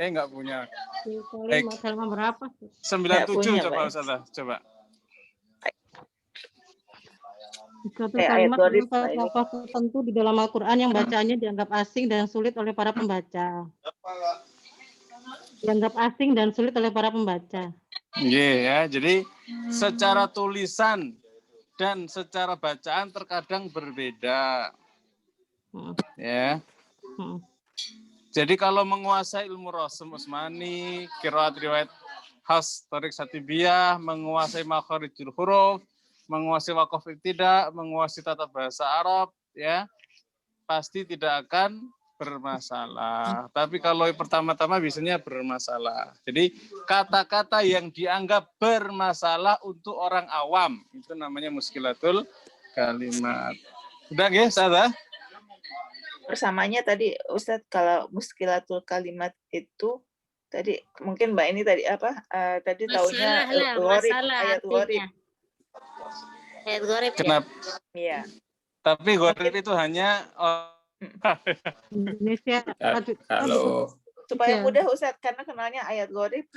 Enggak punya. Halaman berapa? 97 coba Ustazah, coba. Suatu kalimat lafaz tertentu di dalam Al-Quran yang bacaannya dianggap asing dan sulit oleh para pembaca. Dianggap asing dan sulit oleh para pembaca. Jadi secara tulisan dan secara bacaan terkadang berbeda. Ya. Jadi kalau menguasai ilmu Rasul Usmani, qiraat riwayat khas Thariq Satibiyah, menguasai makharijul huruf, menguasai waqaf ibtida, menguasai tata bahasa Arab, ya pasti tidak akan bermasalah. Tapi kalau pertama-tama biasanya bermasalah. Jadi kata-kata yang dianggap bermasalah untuk orang awam itu namanya muskilatul kalimat. Udah nggih, Ustazah? Persamanya tadi Ustadz, kalau muskilatul kalimat itu Tadi mungkin Mbak ini tadi apa? Tadi taunya gharib, ayat gharib. Ayat gharib ya. Kenapa? Iya. Tapi gharib itu hanya Indonesia. Kalau supaya mudah Ustadz karena kenalnya ayat gharib.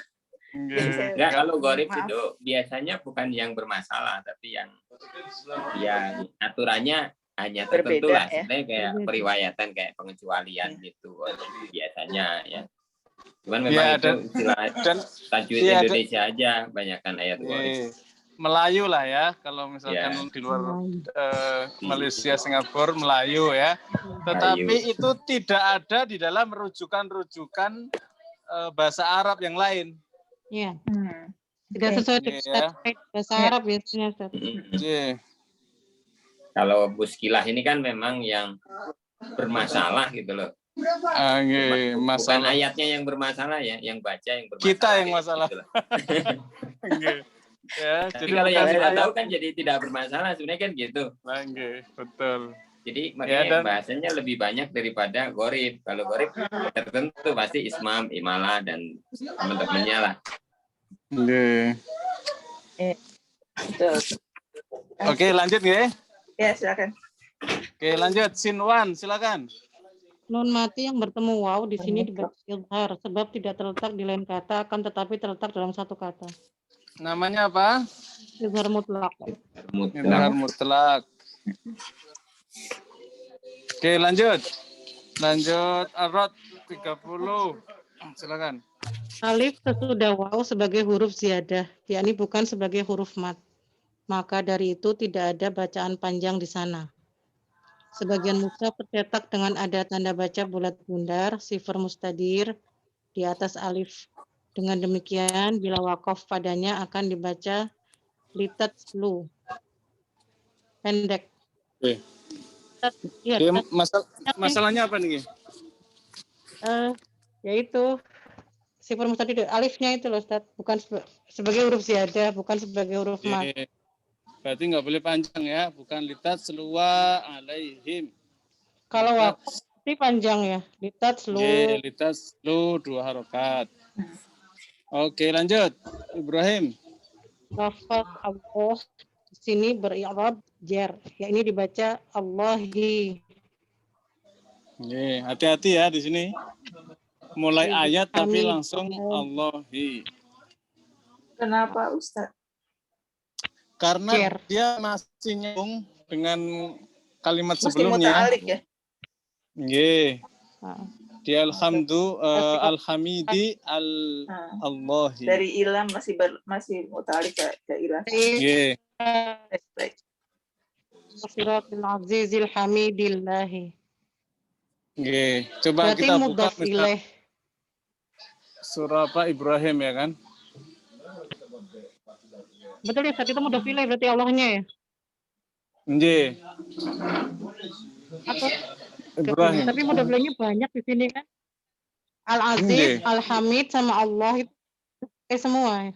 Enggak, kalau gharib itu biasanya bukan yang bermasalah, tapi yang aturannya hanya tertentu lah, sebenarnya kayak periwayatan, kayak pengecualian gitu biasanya ya. Cuman memang itu istilah tajwid Indonesia aja, banyakkan ayat gharib. Melayu lah ya, kalau misalkan di luar Malaysia, Singapura, Melayu ya. Tetapi itu tidak ada di dalam rujukan-rujukan bahasa Arab yang lain. Iya. Tidak sesuai dengan bahasa Arab biasanya. Kalau muskilah ini kan memang yang bermasalah gitu loh. Bukan ayatnya yang bermasalah ya, yang baca yang bermasalah. Kita yang masalah. Gitu ya, jadi kalau yang sudah tahu kan jadi tidak bermasalah sebenarnya kan gitu. Betul. Jadi makanya bahasanya lebih banyak daripada gharib. Kalau gharib tertentu pasti ismam, imalah dan teman-temannya lah. Oke, lanjut ya. Ya, silakan. Oke, lanjut. Sinwan, silakan. Nun mati yang bertemu waw di sini dibaca izhar sebab tidak terletak di lain kata, akan tetapi terletak dalam satu kata. Namanya apa? Izhar mutlak. Izhar mutlak. Oke, lanjut. Lanjut Ar-Rad 30. Silakan. Alif sesudah waw sebagai huruf ziyadah, yakni bukan sebagai huruf mat. Maka dari itu tidak ada bacaan panjang di sana. Sebagian mushaf tercetak dengan ada tanda baca bulat bundar, sifar mustadir di atas alif. Dengan demikian, bila wakof padanya akan dibaca litat lu. Pendek. Masalahnya apa nih? Yaitu sifar mustadir, alifnya itu loh Ustaz, bukan sebagai huruf ziyadah, bukan sebagai huruf mat. Berarti nggak boleh panjang ya, bukan litat selua alaihim. Kalau wakof pasti panjang ya, litat selu. Litat selu 2 harokat. Oke, lanjut Ibrahim. Lafaz Allah di sini beri'rab jar, ya ini dibaca Allahi. Hati-hati ya di sini. Mulai ayat tapi langsung Allahi. Kenapa Ustaz? Karena dia masih nyambung dengan kalimat mesti sebelumnya. Muta'alik ya? Dia alhamidi Allahi. Dari ilam masih muta'alik ke ilam. Baik. Siratul azizil hamidillahi. Coba berarti kita buka surah apa Ibrahim ya kan? Betul ya, saat itu mudhaf ilaih berarti Allahnya ya? Ibrahim. Tapi mudhaf ilaihnya banyak di sini kan? Al-Aziz, Al-Hamid sama Allah itu semua.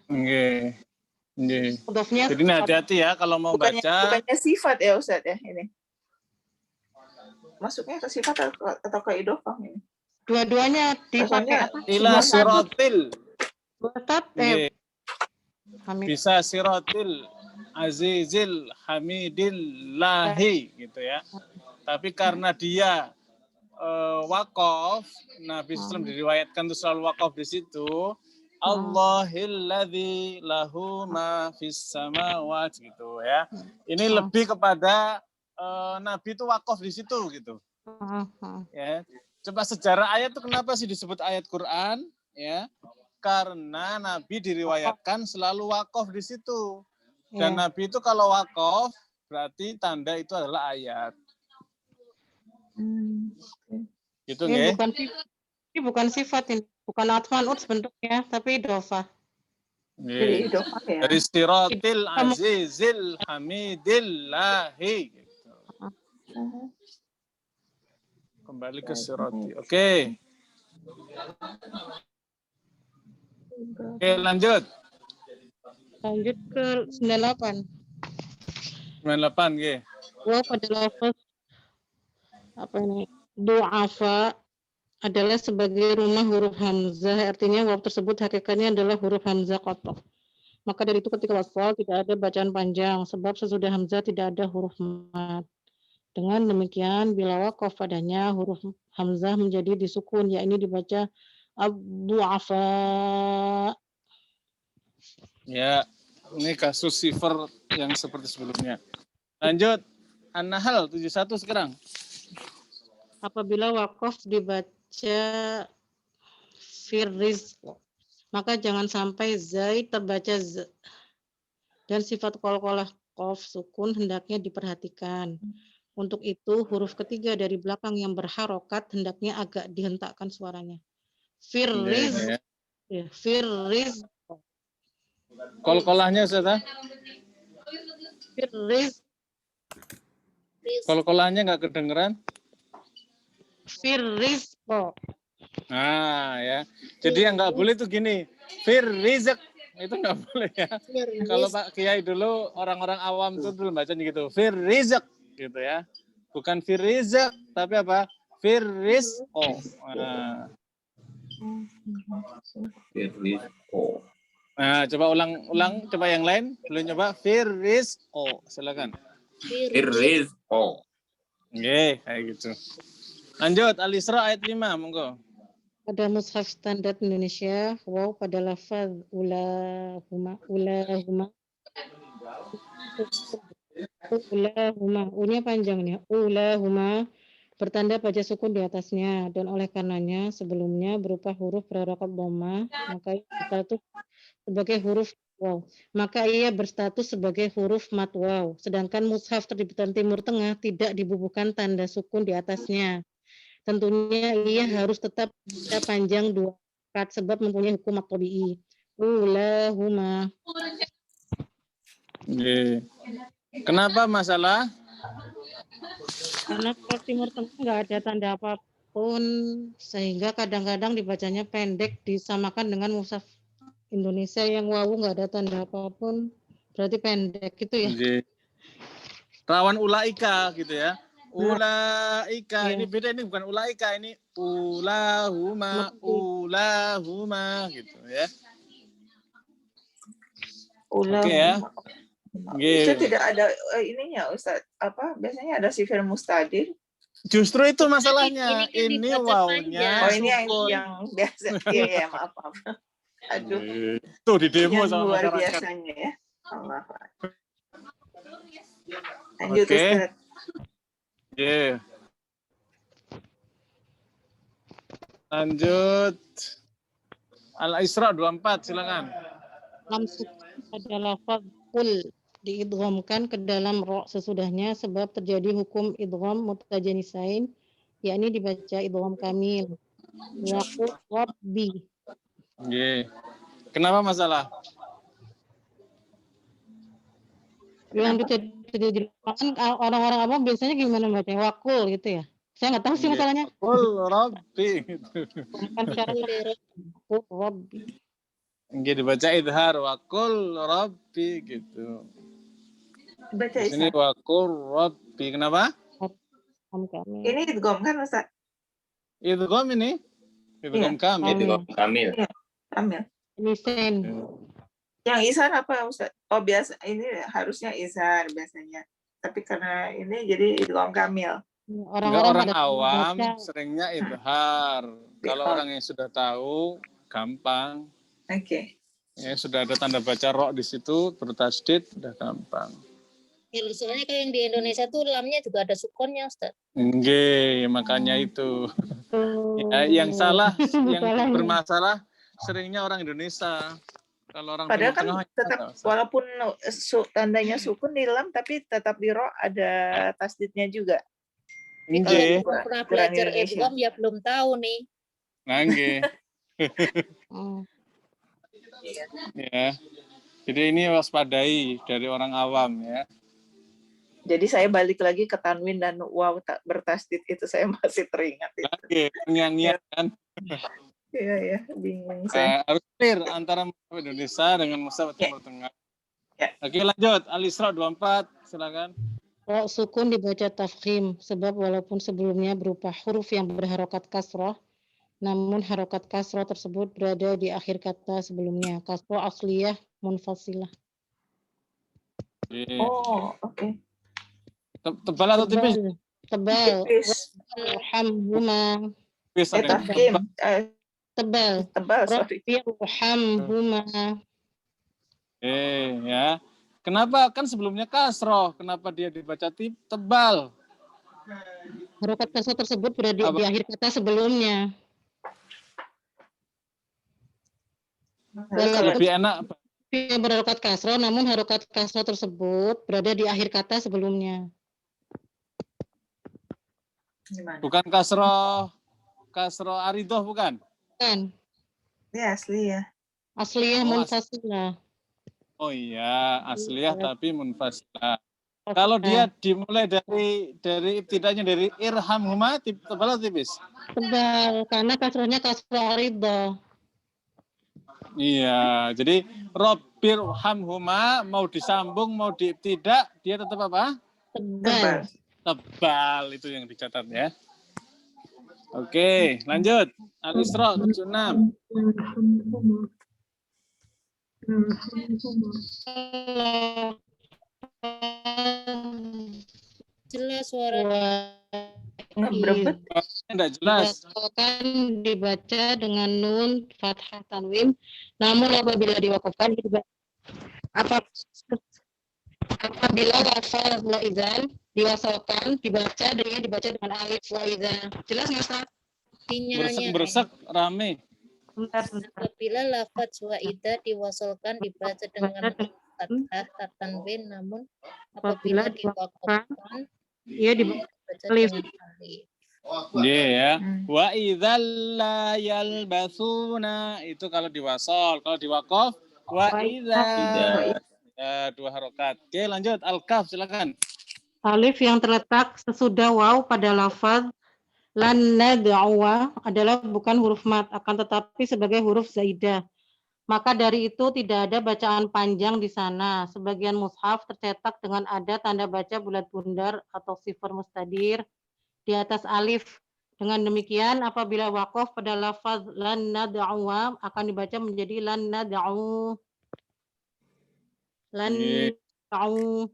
Mudhafnya. Jadi hati-hati ya kalau mau baca. Bukannya sifat ya Ustaz ya ini? Masuknya ke sifat atau ke idhofah ini? Dua-duanya dipakai apa? Ila siratil. Bisa siratil azizil hamidillahi gitu ya. Tapi karena dia wakaf, Nabi SAW diriwayatkan itu selalu wakaf di situ. Allahilladzi lahu ma fis samawati gitu ya. Ini lebih kepada Nabi itu wakaf di situ gitu. Ya. Coba sejarah ayat itu kenapa sih disebut ayat Quran? Ya, karena Nabi diriwayatkan selalu wakaf di situ. Dan Nabi itu kalau wakaf berarti tanda itu adalah ayat. Gitu nggih? Ini bukan sifat ini, bukan atfan bentuknya, tapi idhofah. Jadi idhofah ya. Dari siratil azizil hamidillahi gitu. Kembali ke sirati. Oke, lanjut. Lanjut ke 98. 98 nggih. Wa pada lafaz apa ini? Du'afa adalah sebagai rumah huruf hamzah, artinya waw tersebut hakikatnya adalah huruf hamzah qat'ah. Maka dari itu ketika wasal tidak ada bacaan panjang, sebab sesudah hamzah tidak ada huruf mat. Dengan demikian, bila waqaf padanya huruf hamzah menjadi disukun, yakni dibaca ad-du'afa. Ya, ini kasus sifar yang seperti sebelumnya. Lanjut, An-Nahl 71 sekarang. Apabila waqaf dibaca firriz, maka jangan sampai zai terbaca z. Dan sifat qalqalah qaf sukun hendaknya diperhatikan. Untuk itu, huruf ketiga dari belakang yang berharokat hendaknya agak dihentakkan suaranya. Firriz, ya, firriz. Qalqalahnya Ustaz? Firriz. Qalqalahnya nggak kedengeran? Firrizqo. Nah ya, jadi yang nggak boleh tuh gini, firrizq itu nggak boleh ya. Kalau Pak Kiai dulu orang-orang awam tuh dulu bacanya gitu, firrizq gitu ya, bukan firrizq tapi apa? Firrizqo. Nah. Firrizqo. Nah, coba ulang coba yang lain, belum coba firrizqo, silakan. Firrizqo. Oke, kayak gitu. Lanjut, Al-Isra ayat 5, monggo. Pada mushaf standar Indonesia, waw pada lafaz ulahuma. U-nya panjang nih. Ulahuma bertanda baca sukun di atasnya, dan oleh karenanya sebelumnya berupa huruf berharokat dhamma, maka berstatus sebagai huruf waw. Maka ia berstatus sebagai huruf mat waw. Sedangkan mushaf terbitan Timur Tengah tidak dibubuhkan tanda sukun di atasnya. Tentunya ia harus tetap panjang 2 rakaat sebab mempunyai hukum at-tabi'i. Ulahuma. Kenapa masalah? Karena kalau Timur Tengah nggak ada tanda apapun, sehingga kadang-kadang dibacanya pendek disamakan dengan mushaf Indonesia yang wawu nggak ada tanda apapun, berarti pendek gitu ya. Rawan ulaika gitu ya. Ulaika, ini beda, ini bukan ulaika, ini ulahuma gitu ya. Oke ya. Itu tidak ada ininya Ustaz. Apa biasanya ada sifir mustadir? Justru itu masalahnya. Ini wawunya. Oh, ini yang biasa. Iya, maaf. Aduh. Tuh di demo sama luar masyarakat. Biasanya ya. Allah. Lanjut Oke. Ustaz. Lanjut. Al-Isra 24, silakan. Langsung pada lafaz qul diidghamkan ke dalam ro sesudahnya sebab terjadi hukum idgham mutajanisain, yakni dibaca idgham kamil. Waqul rabbi. Kenapa masalah? Yang terjadi orang-orang apa biasanya gimana bacanya? Wakul gitu ya. Saya nggak tahu sih masalahnya. Wakul rabbi gitu. Bukan cara wakul rabbi. Nggih dibaca idhar wakul rabbi gitu. Baca ini wakul rabbi. Kenapa? Ini idgham kan Ustaz? Idgham ini? Idgham kamil. Idgham kamil. Kamil. Lisan. Yang izhar apa Ustaz? Oh biasa ini harusnya izhar biasanya. Tapi karena ini jadi idgham kamil. Orang awam seringnya idhar. Kalau orang yang sudah tahu gampang. Oke. Ya sudah ada tanda baca ro di situ bertasdid sudah gampang. Ya, soalnya kayak yang di Indonesia tuh lamnya juga ada sukonnya Ustaz. Nggih, makanya itu. Ya, yang salah, yang bermasalah seringnya orang Indonesia. Kalau orang padahal kan Tengah tetap walaupun tandanya sukun di lam tapi tetap di ro ada tasdidnya juga. Nggih. Kalau pernah belajar idgham ya belum tahu nih. Nah, nggih. Ya. Jadi ini waspadai dari orang awam ya. Jadi saya balik lagi ke tanwin dan waw bertasdid itu saya masih teringat itu. Oke, nyanyian kan. Iya, bingung saya. Harus clear antara mushaf Indonesia dengan mushaf Timur Tengah. Ya. Oke, lanjut. Al-Isra 24, silakan. Ro sukun dibaca tafkhim sebab walaupun sebelumnya berupa huruf yang berharokat kasroh, namun harokat kasroh tersebut berada di akhir kata sebelumnya. Kasroh asliyah munfasilah. Oh, oke. Tebal atau tipis? Tebal. Tipis. Warhamhuma. Tahkim. Tebal. Tebal, sorry. Warhamhuma. Ya. Kenapa? Kan sebelumnya kasroh. Kenapa dia dibaca tebal? Harokat kasroh tersebut berada di akhir kata sebelumnya. Lebih enak. Yang berharokat kasroh, namun harokat kasroh tersebut berada di akhir kata sebelumnya. Bukan kasroh aridoh, bukan? Bukan. Ya, asli ya. Asliyah munfasilah. Oh iya, asliyah tapi munfasilah. Kalau dia dimulai dari ibtidanya dari irhamhuma, tebal atau tipis? Tebal, karena kasrohnya kasroh aridoh. Iya, jadi Robbir hamhuma mau disambung mau tidak dia tetap apa? Tebal. Tebal itu yang dicatat ya. Oke, lanjut. Al-Isra 76. Jelas suara. Ngebrebet. Enggak jelas. Kan dibaca dengan nun fathah tanwin, namun apabila diwakafkan apabila lafaz wa idzan diwasalkan dibaca dengan alif wa idzan. Jelas nggak, Ustaz? Bersek rame. Apabila lafaz wa idza diwasalkan dibaca dengan fathah tanwin, namun apabila diwakafkan ia dibaca dengan alif. Iya ya. Wa idzal la yalbasuna itu kalau diwasal, kalau diwaqaf wa idza. Ya, 2 harokat. Oke, lanjut. Al-Kaf silakan. Alif yang terletak sesudah waw pada lafaz lan nad'uwa adalah bukan huruf mat, akan tetapi sebagai huruf zaidah. Maka dari itu tidak ada bacaan panjang di sana. Sebagian mushaf tercetak dengan ada tanda baca bulat bundar atau sifar mustadir di atas alif. Dengan demikian apabila waqaf pada lafaz lan nad'uwa akan dibaca menjadi lan nad'u. Lan nad'u.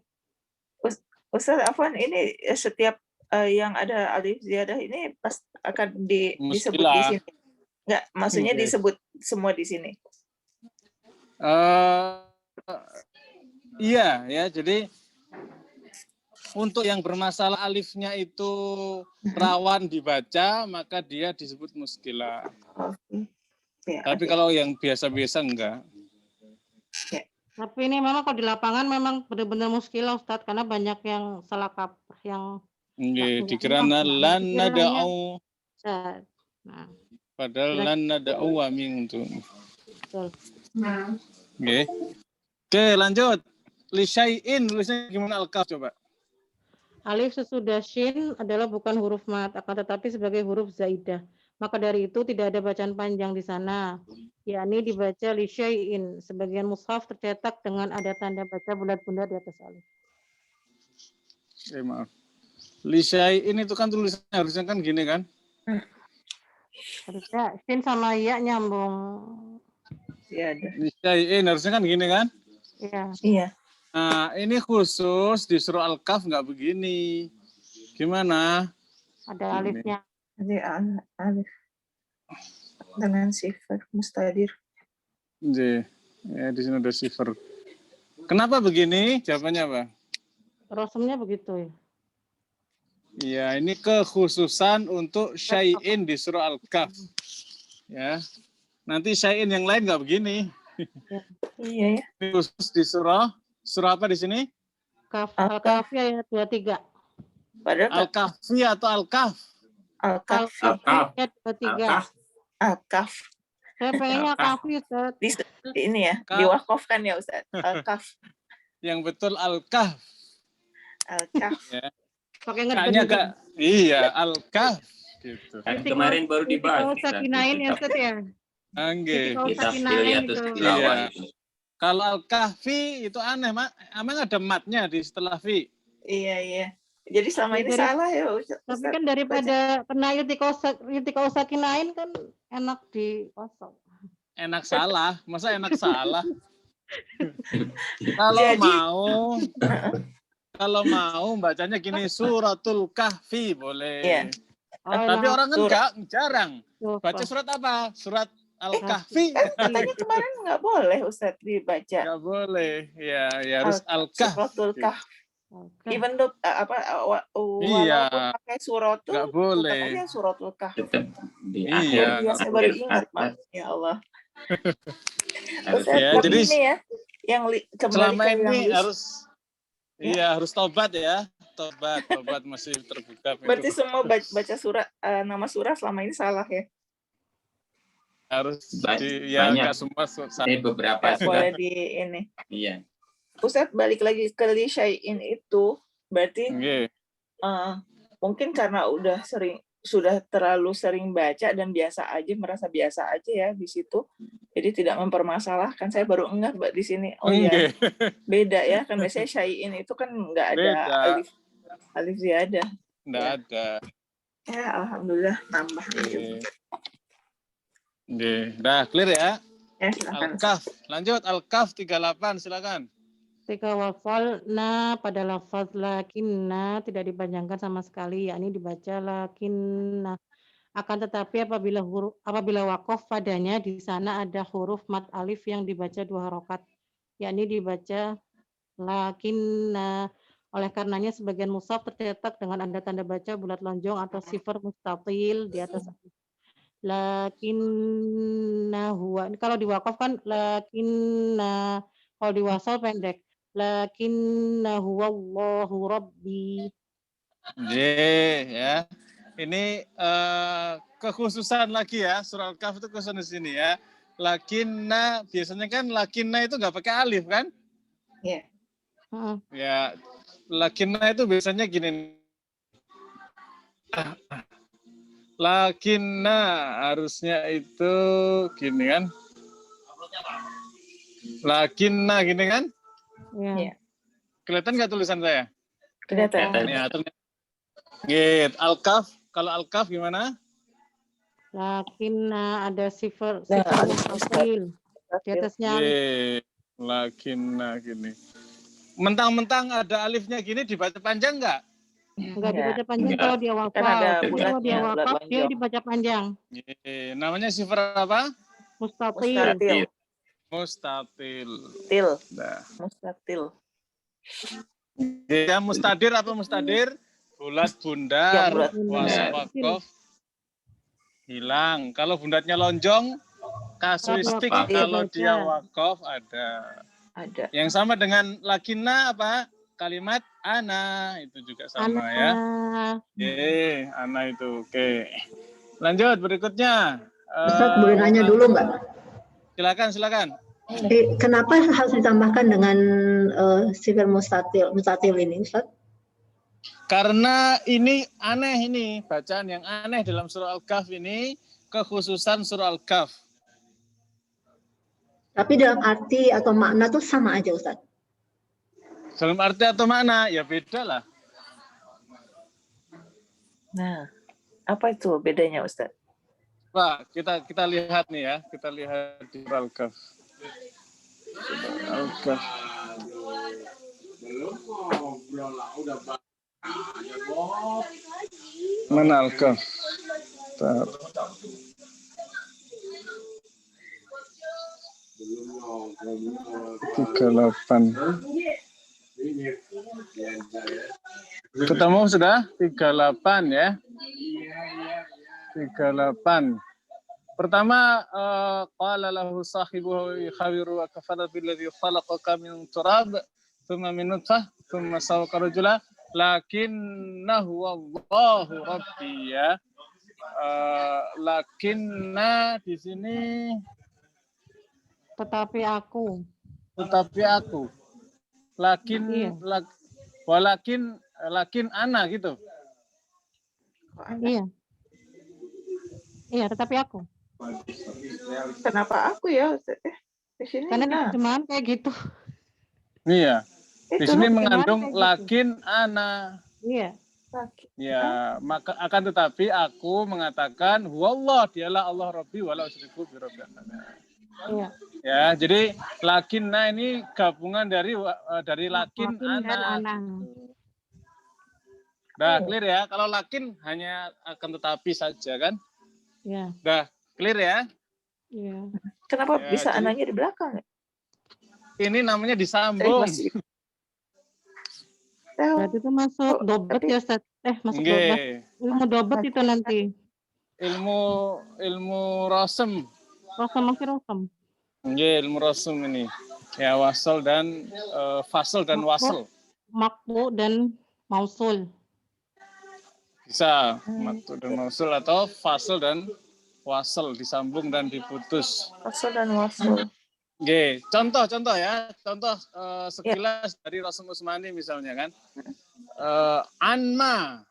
Ustaz Afwan, ini setiap yang ada alif ziyadah ini pas akan disebut di sini. Enggak, maksudnya disebut semua di sini. Iya ya, jadi untuk yang bermasalah alifnya itu rawan dibaca, maka dia disebut muskilah. Tapi kalau yang biasa-biasa enggak. Tapi ini memang kalau di lapangan memang benar-benar muskilah, Ustadz, karena banyak yang salah kaprah yang dikira lan nada'u. Nah, padahal lan nada'u wa min itu. Betul. Oke, lanjut. Li syai'in, tulisnya gimana Al-Kaf coba? Alif sesudah shin adalah bukan huruf mat, akan tetapi sebagai huruf zaidah. Maka dari itu tidak ada bacaan panjang di sana, yakni dibaca li syai'in. Sebagian mushaf tercetak dengan ada tanda baca bulat-bulat di atas alif. Maaf. Li syai'in itu kan tulisannya harusnya kan gini kan? Harusnya shin sama ya nyambung. Iya ada. Li syai'in harusnya kan gini kan? Iya. Iya. Nah, ini khusus di surah Al-Kaf nggak begini. Gimana? Ada alifnya. Ada alif dengan sifar mustadir. Ya, di sini ada sifar. Kenapa begini? Jawabannya apa? Rasulnya begitu ya. Iya, ini kekhususan untuk syai'in di surah Al-Kaf. Ya. Nanti syai'in yang lain nggak begini. Iya ya. Ini khusus di surah apa di sini? Al-Kahfi ayat 23. Al-Kahfi atau Al-Kaf? Al-Kahfi. Ayat 23. Al-Kaf. Saya pengennya Al-Kahfi, Ustaz. Ini ya, diwakafkan ya Ustaz. Al-Kaf. Yang betul Al-Kaf. Al-Kaf. Ya. Pakai kayaknya agak iya, Al-Kaf gitu. Kan kemarin baru dibahas. Ustaz kinain ya Ustaz ya. Angge. Kita Hilyatus Tilawah. Kalau Al-Kahfi itu aneh, Mak. Emang ada matnya di setelah fi? Iya. Jadi selama ini salah ya Ustaz. Tapi kan daripada kena iltika sakinain kan enak di kosong. Enak salah, masa enak salah? Kalau mau bacanya gini, suratul kahfi boleh. Iya. Tapi orang kan jarang. Baca surat apa? Surat Al-Kahfi. Katanya kemarin nggak boleh Ustaz dibaca. Nggak boleh. Ya harus Al-Kahf. Suratul Kahf. Even though walaupun pakai suratul, nggak boleh. Katanya suratul Kahf. Iya. Saya baru ingat, ya Allah. Ustaz, Ya, jadi ini ya, yang selama ini harus tobat ya. Tobat masih terbuka. Berarti semua baca surat nama surah selama ini salah ya? Harus banyak. Semua beberapa boleh di ini. Iya. Ustaz, balik lagi ke li syai'in itu berarti mungkin karena sudah terlalu sering baca dan merasa biasa aja ya di situ, jadi tidak mempermasalahkan. Saya baru enggak di sini. Iya, beda ya, kan biasanya syai'in itu kan nggak ada alif ziyadah. Nggak ada. Ya alhamdulillah nambah. Dah clear ya. Al-Kahf. Lanjut Al-Kahf 38 silakan. Ketika wafalna pada lafaz lakinna tidak dipanjangkan sama sekali, yakni dibaca lakinna. Akan tetapi apabila waqaf padanya di sana ada huruf mad alif yang dibaca 2 harokat, yakni dibaca lakinna. Oleh karenanya sebagian mushaf tercetak dengan tanda baca bulat lonjong atau sifar mustatil di atas alif. Lakinna huwa. Kalau diwakaf kan lakinna, kalau diwasal pendek. Lakinna huwa Allahu Rabbi. Ya. Ini kekhususan lagi ya, surah Al-Kahf itu khusus di sini ya. Lakinna, biasanya kan lakinna itu nggak pakai alif kan? Iya. Ya, lakinna itu biasanya gini. Lakinna harusnya itu gini kan? Lakinna gini kan? Iya. Kelihatan nggak tulisan saya? Kelihatan. Ya, gitu. Al-Kahf, kalau Al-Kahf gimana? Lakinna ada sifar mustatil di atasnya. Lakinna gini. Mentang-mentang ada alifnya gini dibaca panjang nggak? Enggak dibaca panjang kalau dia wakaf. Kalau dia wakaf dia dibaca panjang. Namanya sifar apa? Mustatil. Mustatil. Mustatil. Ya, mustadir apa mustadir? Bulat bundar. Waswaqaf hilang. Kalau bundatnya lonjong, kasuistik. Kalau dia wakaf ada. Yang sama dengan lakinna apa? Kalimat ana itu juga sama ya. Ana itu. Oke. Lanjut berikutnya. Ustaz, boleh nanya dulu nggak? Silakan. Kenapa harus ditambahkan dengan sifar mustatil ini, Ustaz? Karena ini aneh ini, bacaan yang aneh dalam surah Al-Kahf ini, kekhususan surah Al-Kahf. Tapi dalam arti atau makna tuh sama aja, Ustaz? Dalam arti atau makna, ya beda lah. Nah, apa itu bedanya, Ustaz? Pak, kita lihat nih ya, kita lihat di surah Al-Kahf. Al-Kahf. Mana Al-Kahf? 38. Ketemu sudah 38 ya. 38. Pertama qala lahu sahibuhu yakhawiru wa kafara billadhi khalaqaka min turab thumma min nutfah thumma sawwaka rajula lakinnahu Allahu rabbi ya. Lakinna di sini tetapi aku. Lakin ana gitu. Iya, tetapi aku. Kenapa aku ya? Di sini karena di terjemahan kayak gitu. Iya. Di sini mengandung lakin ana. Iya. Ya, maka akan tetapi aku mengatakan wallah dialah Allah Rabbi wala usyriku bi rabbil alamin. Iya. Ya, jadi lakinna ini gabungan dari lakin dan ana. ana. Dah clear ya. Kalau lakin hanya akan tetapi saja kan? Ya. Dah clear ya? Iya. Kenapa Ya, bisa jadi- anaknya di belakang? Ini namanya disambung. Berarti itu masuk dobet ya, Ustaz? Masuk dobet. Nggih. Ilmu dobet itu nanti. Ilmu rosem. Rosem masih rosem. Nggih, ilmu rosem ini. Ya, wasal dan fasal dan wasal. Makbu dan mausul. Bisa maktu dan mausul atau fasal dan wasal, disambung dan diputus. Fasal dan wasal. Oke, contoh ya, sekilas dari Rasul Usmani misalnya kan, anma.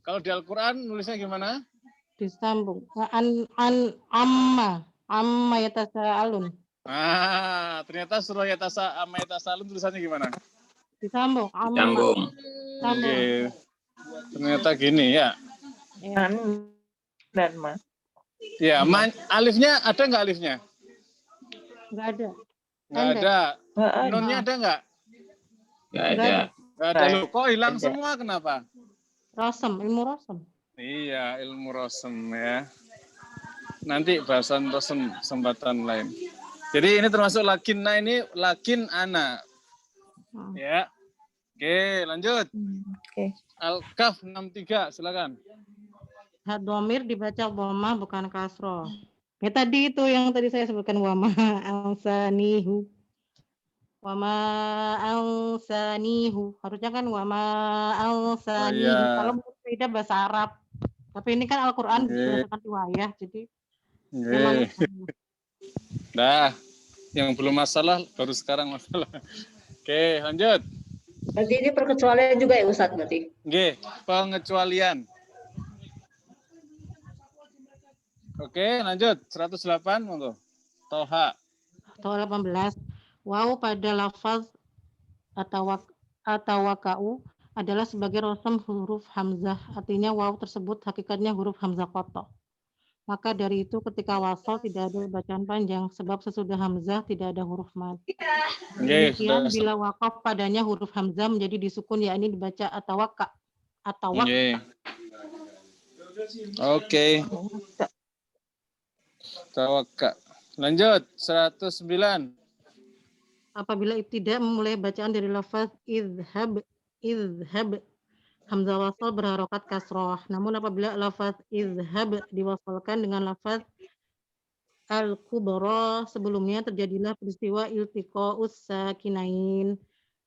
Kalau di Al-Quran nulisnya gimana? Disambung. Amma yatasaalun. Ternyata surah amma yatasaalun tulisannya gimana? Disambung. Disambung. Oke, ternyata gini ya. Dan ma. Ya, alifnya ada nggak alifnya? Nggak ada. Nggak ada. Nunnya ada nggak? Nggak ada. Nggak ada. Loh, kok hilang semua kenapa? Rosem, ilmu rosem. Iya, ilmu rosem ya. Nanti bahasan rosem kesempatan lain. Jadi ini termasuk lakinna ini lakin ana. Ya. Oke, lanjut. Oke. Al-Kahf 63, silakan. Domir dibaca dhamma bukan kasroh. Ya tadi itu yang tadi saya sebutkan wama ansanihu. Wama ansanihu. Harusnya kan wama ansanihu. Oh, iya. Kalau beda bahasa Arab. Tapi ini kan Al-Quran berdasarkan riwayah, jadi memang. Nah, yang belum masalah baru sekarang masalah. Oke, lanjut. Berarti ini perkecualian juga ya Ustadz berarti? Oke, pengecualian. Oke, lanjut. 108, monggo. Toha. Toha 18. Waw pada lafaz atau wakau adalah sebagai rosem huruf hamzah. Artinya waw tersebut hakikatnya huruf hamzah koto. Maka dari itu ketika wasal tidak ada bacaan panjang sebab sesudah hamzah tidak ada huruf mad. Kemudian bila wakaf padanya huruf hamzah menjadi disukun yakni dibaca atawaka. Oke. Tawakka. Lanjut 109. Apabila ibtida memulai bacaan dari lafaz izhab hamzah wasal berharokat kasroh. Namun apabila lafaz izhab diwasalkan dengan lafaz al-kubra sebelumnya terjadilah peristiwa iltiqa'us sakinain.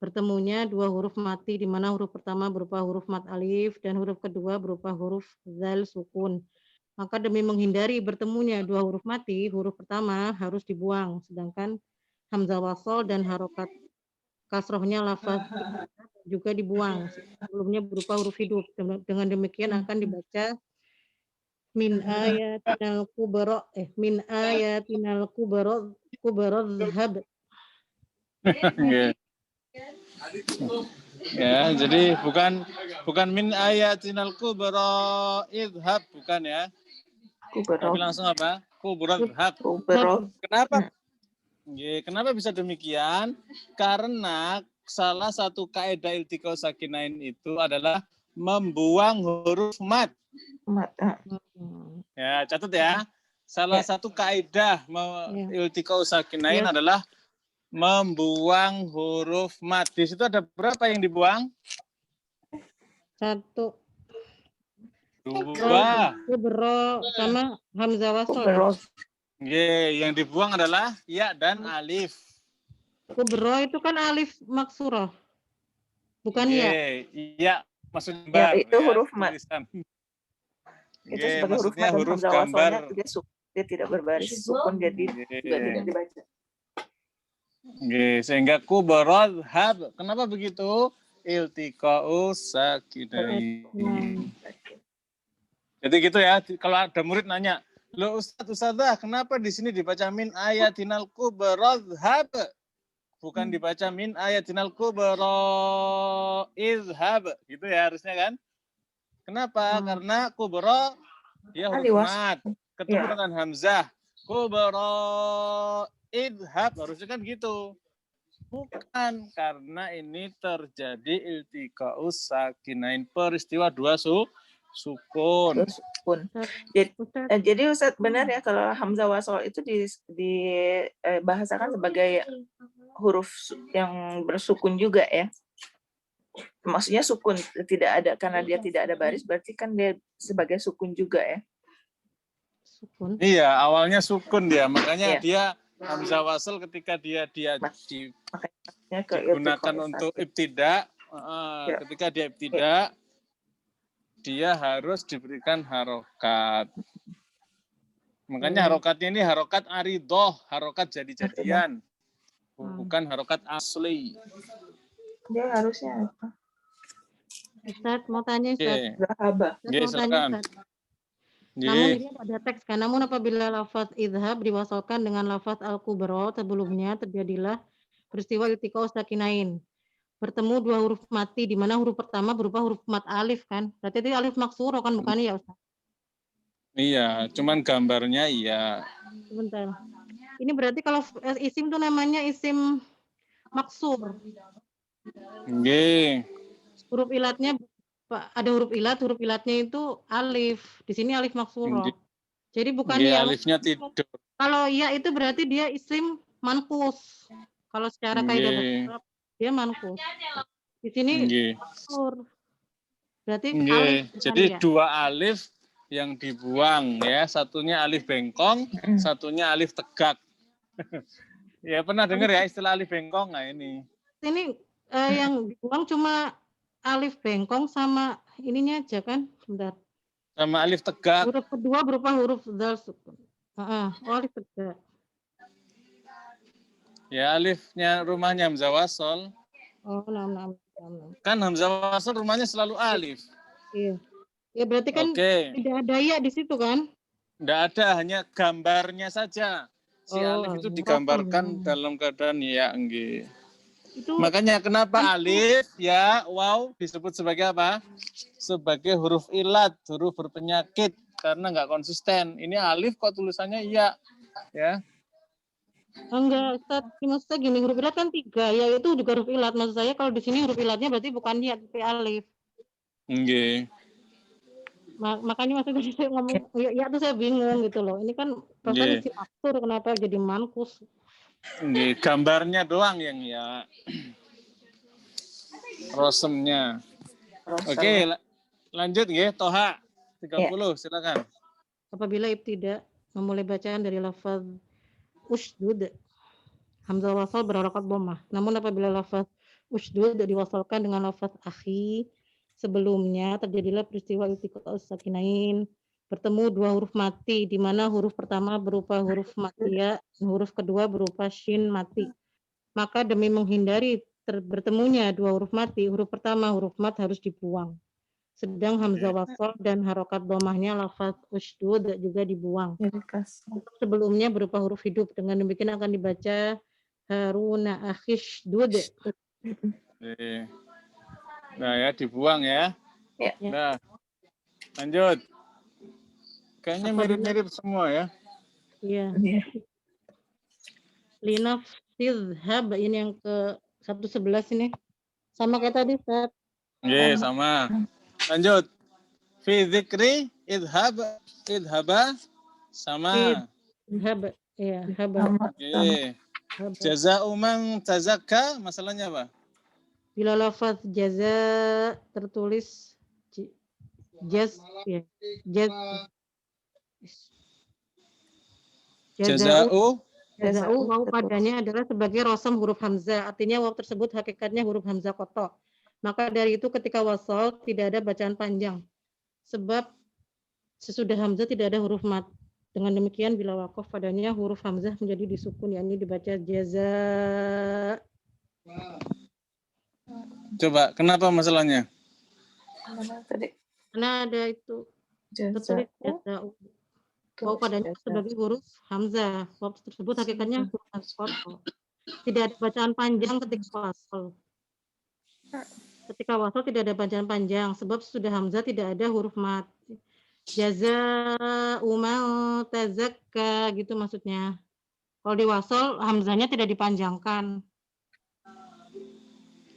Bertemunya dua huruf mati di mana huruf pertama berupa huruf mad alif dan huruf kedua berupa huruf zal sukun. Maka demi menghindari bertemunya dua huruf mati, huruf pertama harus dibuang, sedangkan hamzah wasal dan harokat kasrohnya lafaz juga dibuang. Sebelumnya berupa huruf hidup. Dengan demikian akan dibaca min ayatinal kubara zahab. Ya, jadi bukan min ayatinal kubra idhab, bukan ya. Tapi langsung apa? Kubra idhab. Kenapa? Kenapa bisa demikian? Karena salah satu kaidah iltiqo sakinain itu adalah membuang huruf mad. Ya, catat ya. Salah satu kaidah iltiqo sakinain adalah membuang huruf mad. Di situ ada berapa yang dibuang? 1. 2. Kubro sama hamzah wasal. Yang dibuang adalah ya dan alif. Kubro itu kan alif maksurah. Bukan ya? Iya, maksudnya ya, itu huruf mad. Itu sebagai huruf mad dan hamzah wasalnya dia tidak berbaris sukun jadi juga tidak dibaca. Sehingga kubro hab. Kenapa begitu? Iltiqa'u sakinain. Jadi gitu ya, kalau ada murid nanya, "Loh Ustadzah, kenapa di sini dibaca min ayatinal kubra zhab?" bukan dibaca min ayatinal kubra izhab gitu ya harusnya kan. Kenapa? Karena kubra dia huruf mat ketemu dengan hamzah. Kubra izhab harusnya kan gitu. Bukan, karena ini terjadi iltiqaus sakinain, peristiwa dua sukun. Jadi Ustaz benar ya kalau hamzah wasol itu dibahasakan sebagai huruf yang bersukun juga ya. Maksudnya sukun tidak ada, karena dia tidak ada baris berarti kan dia sebagai sukun juga ya. Sukun. Iya, awalnya sukun dia, makanya dia hamzah wasl ketika dia digunakan untuk ibtida, ketika dia ibtida dia harus diberikan harokat. Makanya harokatnya ini harokat aridoh, harokat jadi-jadian, bukan harokat asli. Dia harusnya apa? Ustaz mau tanya Ustaz. Silakan. Namun ini ada teks kan. Namun apabila lafaz idhab diwasalkan dengan lafaz al-kubra sebelumnya terjadilah peristiwa iltiqa sakinain. Bertemu dua huruf mati di mana huruf pertama berupa huruf mat alif kan. Berarti itu alif maksuro kan bukan ya Ustaz? Iya, cuman gambarnya iya. Sebentar. Ini berarti kalau isim itu namanya isim maksur. Nggih. Huruf ilatnya ada huruf ilatnya itu alif. Di sini alif maksuro. Jadi bukan ya. Alifnya tidur. Kalau ya itu berarti dia isim manqus. Kalau secara kaidah bahasa Arab dia manqus. Di sini maksur. Berarti alif. Jadi ya? dua alif yang dibuang ya, satunya alif bengkong, satunya alif tegak. Ya pernah dengar ya istilah alif bengkong? Nah ini. Ini yang dibuang cuma alif bengkong sama ininya aja kan? Bentar. Sama alif tegak. Huruf kedua berupa huruf dzal sukun. Alif tegak. Ya alifnya rumahnya hamzah wasol. Kan hamzah wasol rumahnya selalu alif. Iya. Ya berarti kan tidak ada ya di situ kan? Tidak ada, hanya gambarnya saja. Si alif itu digambarkan dalam keadaan ya, enggih. Makanya kenapa alif, ya, waw disebut sebagai apa? Sebagai huruf ilat, huruf berpenyakit karena nggak konsisten. Ini alif kok tulisannya iya, ya. Enggak, maksud saya gini, huruf ilat kan 3, ya itu juga huruf ilat. Maksud saya kalau di sini huruf ilatnya berarti bukan ya, tapi alif. Nggih. Makanya maksudnya saya ngomong ya tuh saya bingung gitu loh. Ini kan perasaan isim aksur kenapa jadi mankus? Nggih, gambarnya doang yang ya. Rosemnya. Oke, lanjut nggih, Toha 30 silakan. Apabila ibtida memulai bacaan dari lafaz usdud, hamzah wasal berharakat dhammah. Namun apabila lafaz usdud diwasalkan dengan lafaz akhi, sebelumnya terjadilah peristiwa iltiqa'us sakinain, bertemu dua huruf mati di mana huruf pertama berupa huruf matia dan huruf kedua berupa shin mati. Maka demi menghindari bertemunya dua huruf mati, huruf pertama huruf mat harus dibuang. Sedang hamzah wasal dan harokat dhammahnya lafaz usdud juga dibuang. Sebelumnya berupa huruf hidup. Dengan demikian akan dibaca Haruna akhishdud. Nah ya, dibuang ya. Nah, lanjut. Kayaknya mirip-mirip semua ya. Iya. Linafsidhab ini yang ke 111 ini. Sama kayak tadi, Ustaz. Iya, sama. Lanjut. Fi dzikri idhaba sama. Idhab, ya, haba. Oke. Jaza'u man tazakka, masalahnya apa? Bila lafaz jaza tertulis jaz ya. Jaza'u waw padanya adalah sebagai rosam huruf hamzah. Artinya waw tersebut hakikatnya huruf hamzah kotok. Maka dari itu ketika wasal tidak ada bacaan panjang. Sebab sesudah hamzah tidak ada huruf mat. Dengan demikian bila waqaf padanya huruf hamzah menjadi disukun, yakni dibaca jaza. Coba, kenapa masalahnya? Karena ada itu tertulis jaza'u. Waw padanya sebagai huruf hamzah. Waw tersebut hakikatnya huruf hamzah kotok. Tidak ada bacaan panjang ketika wasal. Ketika wasal tidak ada bacaan panjang, sebab sudah hamzah tidak ada huruf mat. Jaza'u man tazakka gitu maksudnya. Kalau di wasal hamzahnya tidak dipanjangkan.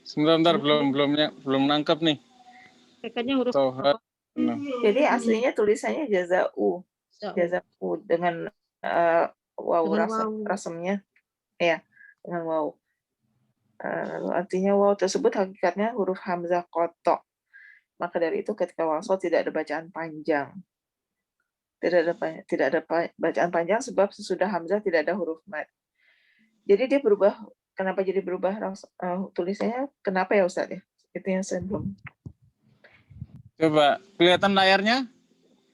Sebentar, belum nangkep nih. Kayaknya huruf Toha. Jadi aslinya tulisannya jaza'u dengan waw rasamnya, ya, dengan waw. Lalu artinya waw tersebut hakikatnya huruf hamzah kotok. Maka dari itu ketika wasal tidak ada bacaan panjang. Tidak ada bacaan panjang sebab sesudah hamzah tidak ada huruf mat. Jadi dia berubah. Kenapa jadi berubah tulisannya? Kenapa ya Ustaz ya? Itu yang saya belum. Coba kelihatan layarnya?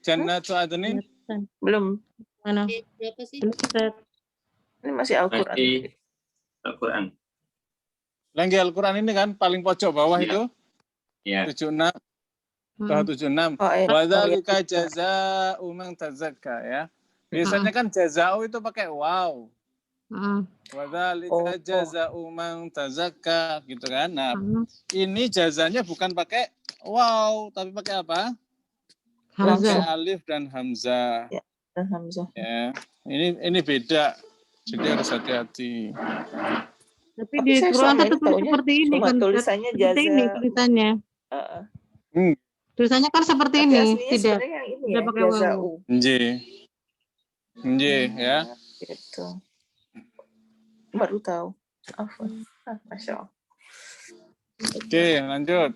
Jannatu Adnin? Belum. Mana? Berapa sih? Ini masih Al-Quran. Masih Al-Quran. Lagi Al-Quran ini kan paling pojok bawah itu. Ya. 76. 76. Wa dzalika jazaa'u man tazakka ya. Biasanya kan jazaa'u itu pakai waw. Wa dzalika jazaa'u man tazakka gitu kan. Nah, ini jazanya bukan pakai waw, tapi pakai apa? Pakai alif dan hamzah. Ya, dan hamzah. Ya. Ini beda. Jadi harus hati-hati. Tapi di Quran tertulis seperti ini kan. Tulisannya seperti ini tulisannya. Tulisannya kan seperti ini, tidak pakai waw. Ya. Gitu. Baru tahu. Masya Allah. Oke, lanjut.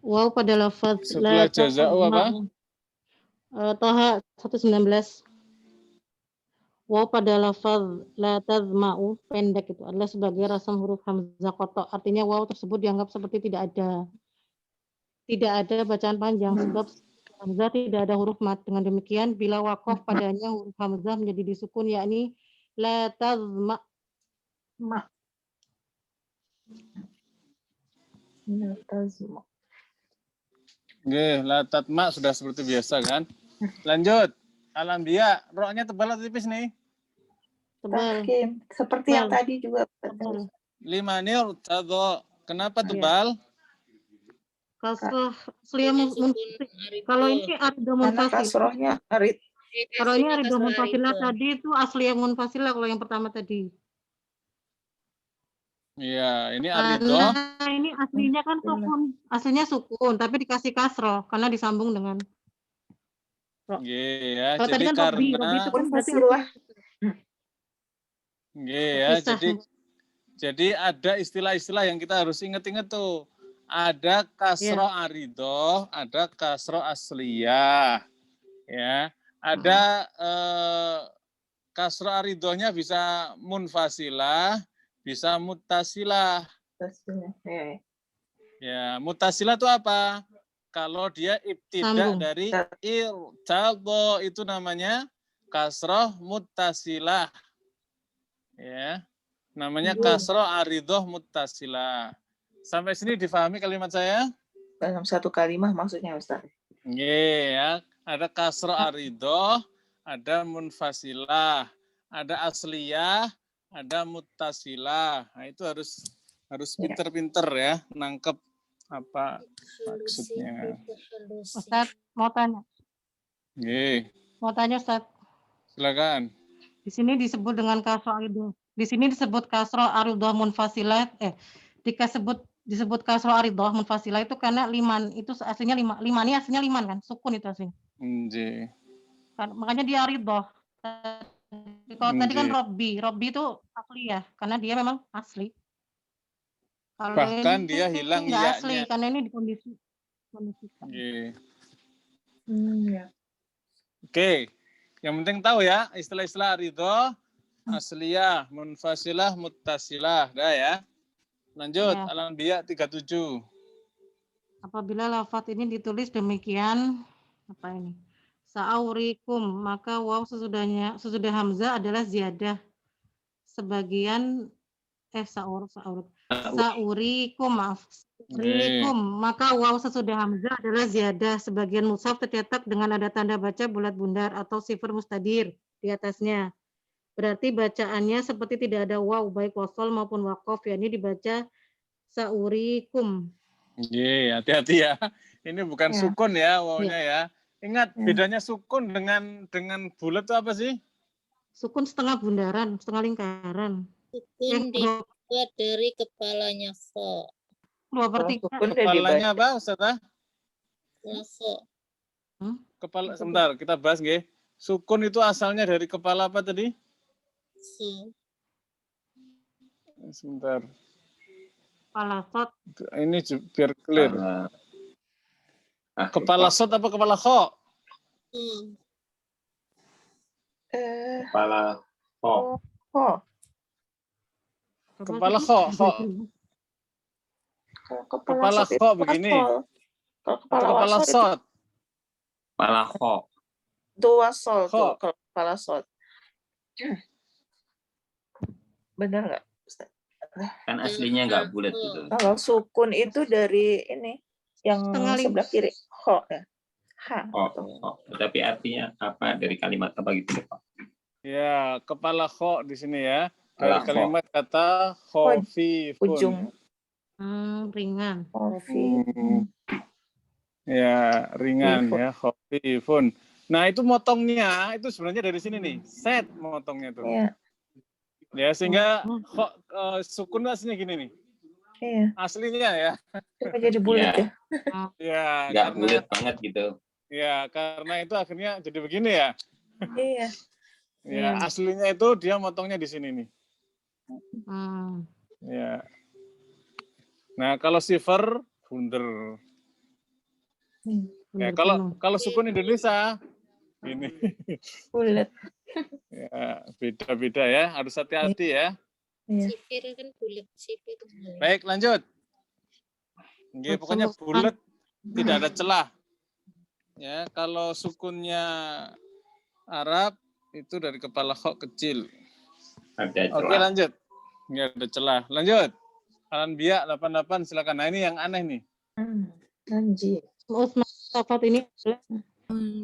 Waw pada lafaz setelah jaza'u apa? Toha 119. Waw pada lafaz la tazma'u pendek itu adalah sebagai rasam huruf hamzah kotok. Artinya waw tersebut dianggap seperti tidak ada bacaan panjang sebab hamzah tidak ada huruf mat. Dengan demikian bila waqaf padanya huruf hamzah menjadi disukun yakni la tazma. Oke, la tatma sudah seperti biasa kan? Lanjut. Al-Anbiya, roknya tebal atau tipis nih? Tebal. Seperti yang tadi juga. Limanil tadho. Kenapa tebal? Kasroh kalau ini arido munfasilah. Kalau ini arido munfasilah tadi itu asli yang munfasilah kalau yang pertama tadi. Iya, ini arido. Nah, ini aslinya kan sukun. Aslinya sukun, tapi dikasih kasroh karena disambung dengan ya, kalau jadi tadi kan karena jadi ada istilah-istilah yang kita harus ingat-ingat tuh. Ada kasroh arido, ada kasroh asliyah. Ya, ada kasroh aridonya bisa munfasilah, bisa muttasilah. Ya, muttasilah itu apa? Kalau dia ibtidak dari irtadho itu namanya kasroh muttasilah. Ya. Namanya kasroh aridoh muttasilah. Sampai sini difahami kalimat saya? Dalam satu kalimat maksudnya Ustaz. Ya, ada kasroh aridoh, ada munfasilah, ada asliyah, ada muttasilah. Nah, itu harus pinter-pinter ya, nangkep apa maksudnya. Ustaz, mau tanya. Mau tanya Ustaz. Silakan. Di sini disebut dengan kasroh aridoh. Di sini disebut kasroh aridoh munfasilah. Disebut kasroh aridoh munfasilah itu karena liman itu aslinya liman ini aslinya liman kan, sukun itu aslinya. Makanya dia aridoh. Kalau tadi kan Robbi itu asli ya, karena dia memang asli. Kalau bahkan ini dia hilang nggak asli karena ini dikondisikan. Oke. Yang penting tahu ya istilah-istilah arido, asliyah, munfasilah, muttasilah, dah ya. Lanjut Al-Anbiya 37. Apabila lafaz ini ditulis demikian apa ini? Sa'aurikum, maka waw sesudah hamzah adalah ziyadah. Sebagian Sa'urikum, maka waw sesudah hamzah adalah ziyadah. Sebagian mushaf tercetak dengan ada tanda baca bulat bundar atau sifar mustadir di atasnya. Berarti bacaannya seperti tidak ada waw, baik wasol maupun wakof, yakni dibaca saurikum. Hati-hati ya. Ini bukan Ya. sukun ya, wawnya ya. Ingat, Ya. bedanya sukun dengan bulat itu apa sih? Sukun setengah bundaran, setengah lingkaran. Sukun dibuat dari kepalanya kho. 2/3. Sukun udah Kepalanya dibaca. apa, Ustazah? Kho. Kepala, sebentar, kita bahas nggih. Sukun itu asalnya dari kepala apa tadi? Kho. Sebentar. Kepala sot. Ini biar clear. Kepala sot apa kepala kho? Kepala kho. Kepala kho. Kepala kho begini. Kepala sot. Kepala kho. Dua sol tuh kalau kepala sot. Benar nggak, Ustaz? Kan aslinya nggak bulat gitu. Kalau sukun itu dari ini yang sebelah kiri, kho ya. Tapi artinya apa dari kalimat apa gitu Pak? Ya, kepala kho di sini ya. Dari kalimat kata khofifun. Ujung. Ringan. Ya, ringan ya, khofifun. Nah, itu motongnya itu sebenarnya dari sini nih. Set motongnya tuh. Iya. Ya, sehingga sukun aslinya gini nih. Iya. Aslinya ya. Coba jadi bulat ya. Ya, nggak bulat banget gitu. Ya, karena itu akhirnya jadi begini ya. Iya. Ya, aslinya itu dia motongnya di sini nih. Ya. Nah, kalau sifar bunder. Ya, kalau sukun Indonesia ini bulat. Ya, beda-beda ya, harus hati-hati ya. Sipir kan bulat, sipir. Baik, lanjut. Oke, pokoknya bulat, tidak ada celah. Ya, kalau sukunnya Arab itu dari kepala kho kecil. Ada celah. Oke, lanjut. Nggak ada celah. Lanjut. Al-Anbiya 88 silakan. Nah, ini yang aneh nih. Nanji. Sifat ini adalah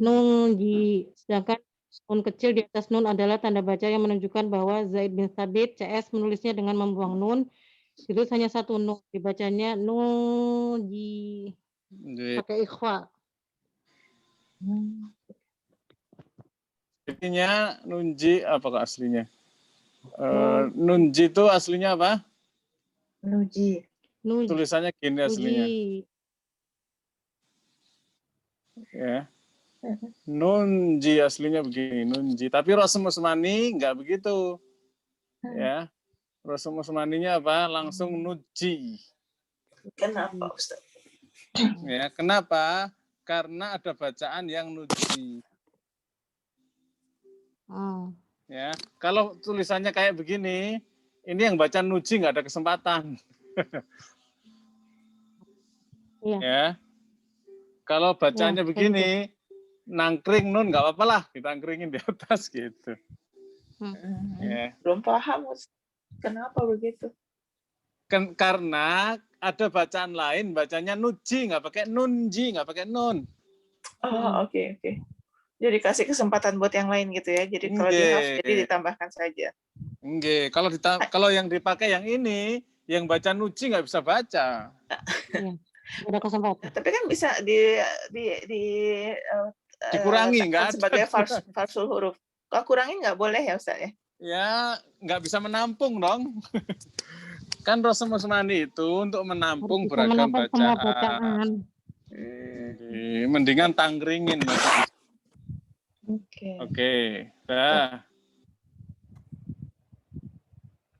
nun ji, sedangkan nun kecil di atas nun adalah tanda baca yang menunjukkan bahwa Zaid bin Thabit CS menulisnya dengan membuang nun. Itu hanya satu nun, dibacanya nun ji pakai ikhfa. Artinya nunji apakah aslinya? Nunji itu aslinya apa? Nuji. Tulisannya gini aslinya. Ya. Nunji aslinya begini, nunji. Tapi Rasul Usmani enggak begitu. Ya. Rasul Usmaninya apa? Langsung nuji. Kenapa, Ustaz? Ya, kenapa? Karena ada bacaan yang nuji. Ya, kalau tulisannya kayak begini, ini yang baca nuji nggak ada kesempatan. Ya, kalau bacanya begini, nangkring nun nggak apa-apa lah, ditangkringin di atas gitu. Ya. Belum paham, kenapa begitu? Karena ada bacaan lain, bacanya nuji nggak pakai nunji, nggak pakai nun. Oh, oke. Jadi kasih kesempatan buat yang lain gitu ya. Jadi kalau dihafal jadi ditambahkan saja. Enggak, kalau yang dipakai yang ini, yang baca nuji nggak bisa baca. Ada kesempatan. Tapi kan bisa dikurangi, nggak ada. Sebagai farsul huruf. Kalau kurangin nggak boleh ya Ustaz ya? Ya, nggak bisa menampung dong. Kan Rasul Usmani itu untuk menampung beragam bacaan. Mendingan tangkringin. Oke. Dah.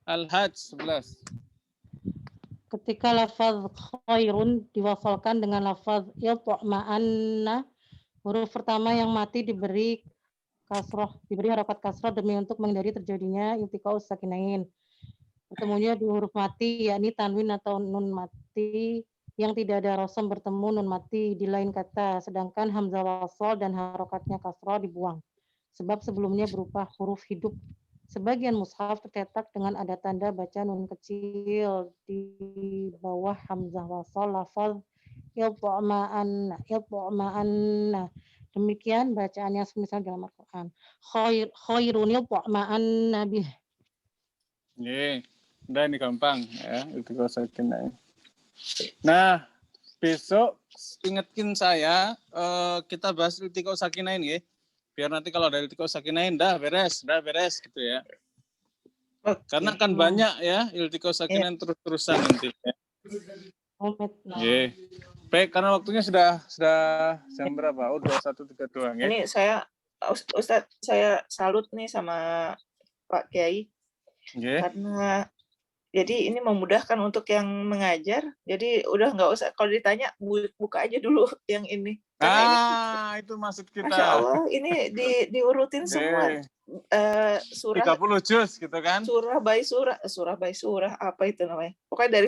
Al-Hajj 11. Ketika lafaz khairun diwasalkan dengan lafaz yatma'anna, huruf pertama yang mati diberi harokat kasrah demi untuk menghindari terjadinya iltiqaus sakinain. Bertemunya di huruf mati yakni tanwin atau nun mati yang tidak ada rosam bertemu nun mati di lain kata, sedangkan hamzah wasal dan harokatnya kasrah dibuang. Sebab sebelumnya berupa huruf hidup. Sebagian mushaf tercetak dengan ada tanda baca nun kecil di bawah hamzah wasal lafaz yatma'anna Demikian bacaan yang semisal dalam Al-Quran. Khairun ma'an nabi. Udah ini gampang ya, iltiqo sakinain. Nah, besok ingetin saya kita bahas iltiqo sakinain ya. Biar nanti kalau ada iltiqo sakinain dah beres gitu ya. Karena kan banyak ya iltiqo sakinain terus-terusan nanti. Baik, karena waktunya sudah jam berapa? 21.32 ya. Ini Ustadz, saya salut nih sama Pak Kiai. Karena jadi ini memudahkan untuk yang mengajar. Jadi udah nggak usah kalau ditanya buka aja dulu yang ini. Karena itu maksud kita. Masya Allah, ini diurutin semua. Surah 30 juz gitu kan. Surah by surah apa itu namanya? Pokoknya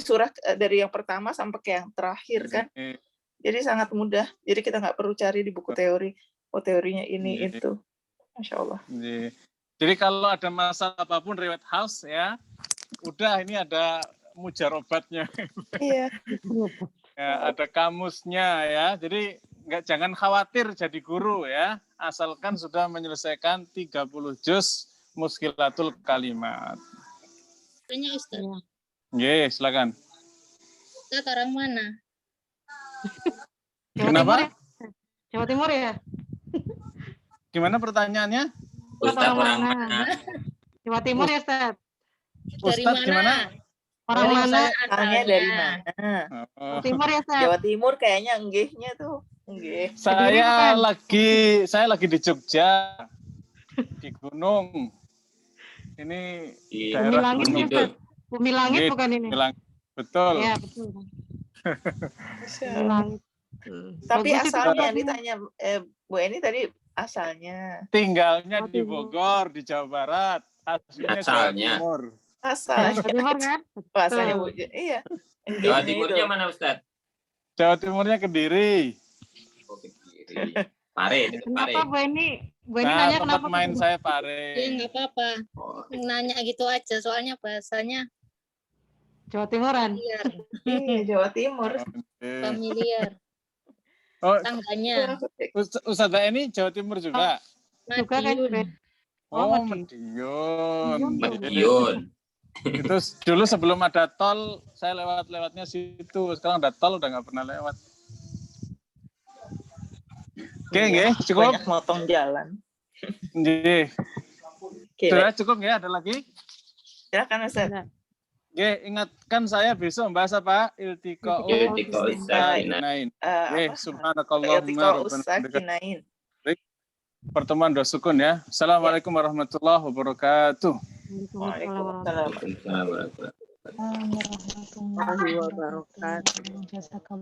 dari yang pertama sampai ke yang terakhir kan. Jadi sangat mudah. Jadi kita nggak perlu cari di buku teori. Oh, teorinya ini itu. Masya Allah. Jadi kalau ada masalah apapun riwayat Hafs ya, udah ini ada mujarobatnya. Iya. Ya, ada kamusnya ya. Jadi jangan khawatir jadi guru ya, asalkan sudah menyelesaikan 30 juz muskilatul kalimat. Tanya Ustaz. Silakan. Ustaz orang mana? Kenapa? Jawa Timur ya? Gimana pertanyaannya? Ustaz orang mana? Jawa Timur ya, Ustaz? Ustaz gimana? Orang mana? Asalnya dari mana? Jawa Timur ya, Ustaz? Jawa Timur kayaknya enggihnya tuh. Enggih. Saya lagi di Jogja. Di gunung. Ini di daerah Bumi Langit, Ustaz. Bumi Langit bukan ini? Bumi Langit. Betul. Iya, betul. Bumi Langit. Tapi asalnya ditanya Bu Eni tadi asalnya. Tinggalnya di Bogor, di Jawa Barat. Aslinya Jawa Timur. Asalnya. Jawa Timur kan? Asalnya Bu. Iya. Jawa Timurnya mana Ustaz? Jawa Timurnya Kediri. Oh, Kediri. Pare. Kenapa Bu Eni nanya tempat kenapa? main saya Pare. Ya nggak apa-apa. Nanya gitu aja, soalnya bahasanya Jawa Timuran. Iya, Jawa Timur. Familiar. Oh, Tangganya. Ustazah ini Jawa Timur juga. Juga kan? Oh, Madiun. Madiun. Itu dulu sebelum ada tol, saya lewatnya situ. Sekarang ada tol, udah nggak pernah lewat. Oke, cukup. Banyak motong jalan. Sudah cukup ya? Ada lagi? Silakan Ustaz. Ingatkan saya besok membahas apa? Iltiqo sakinain. Subhanakallahumma rabbana. Pertemuan dua sukun ya. Assalamualaikum warahmatullahi wabarakatuh. Waalaikumsalam warahmatullahi wabarakatuh.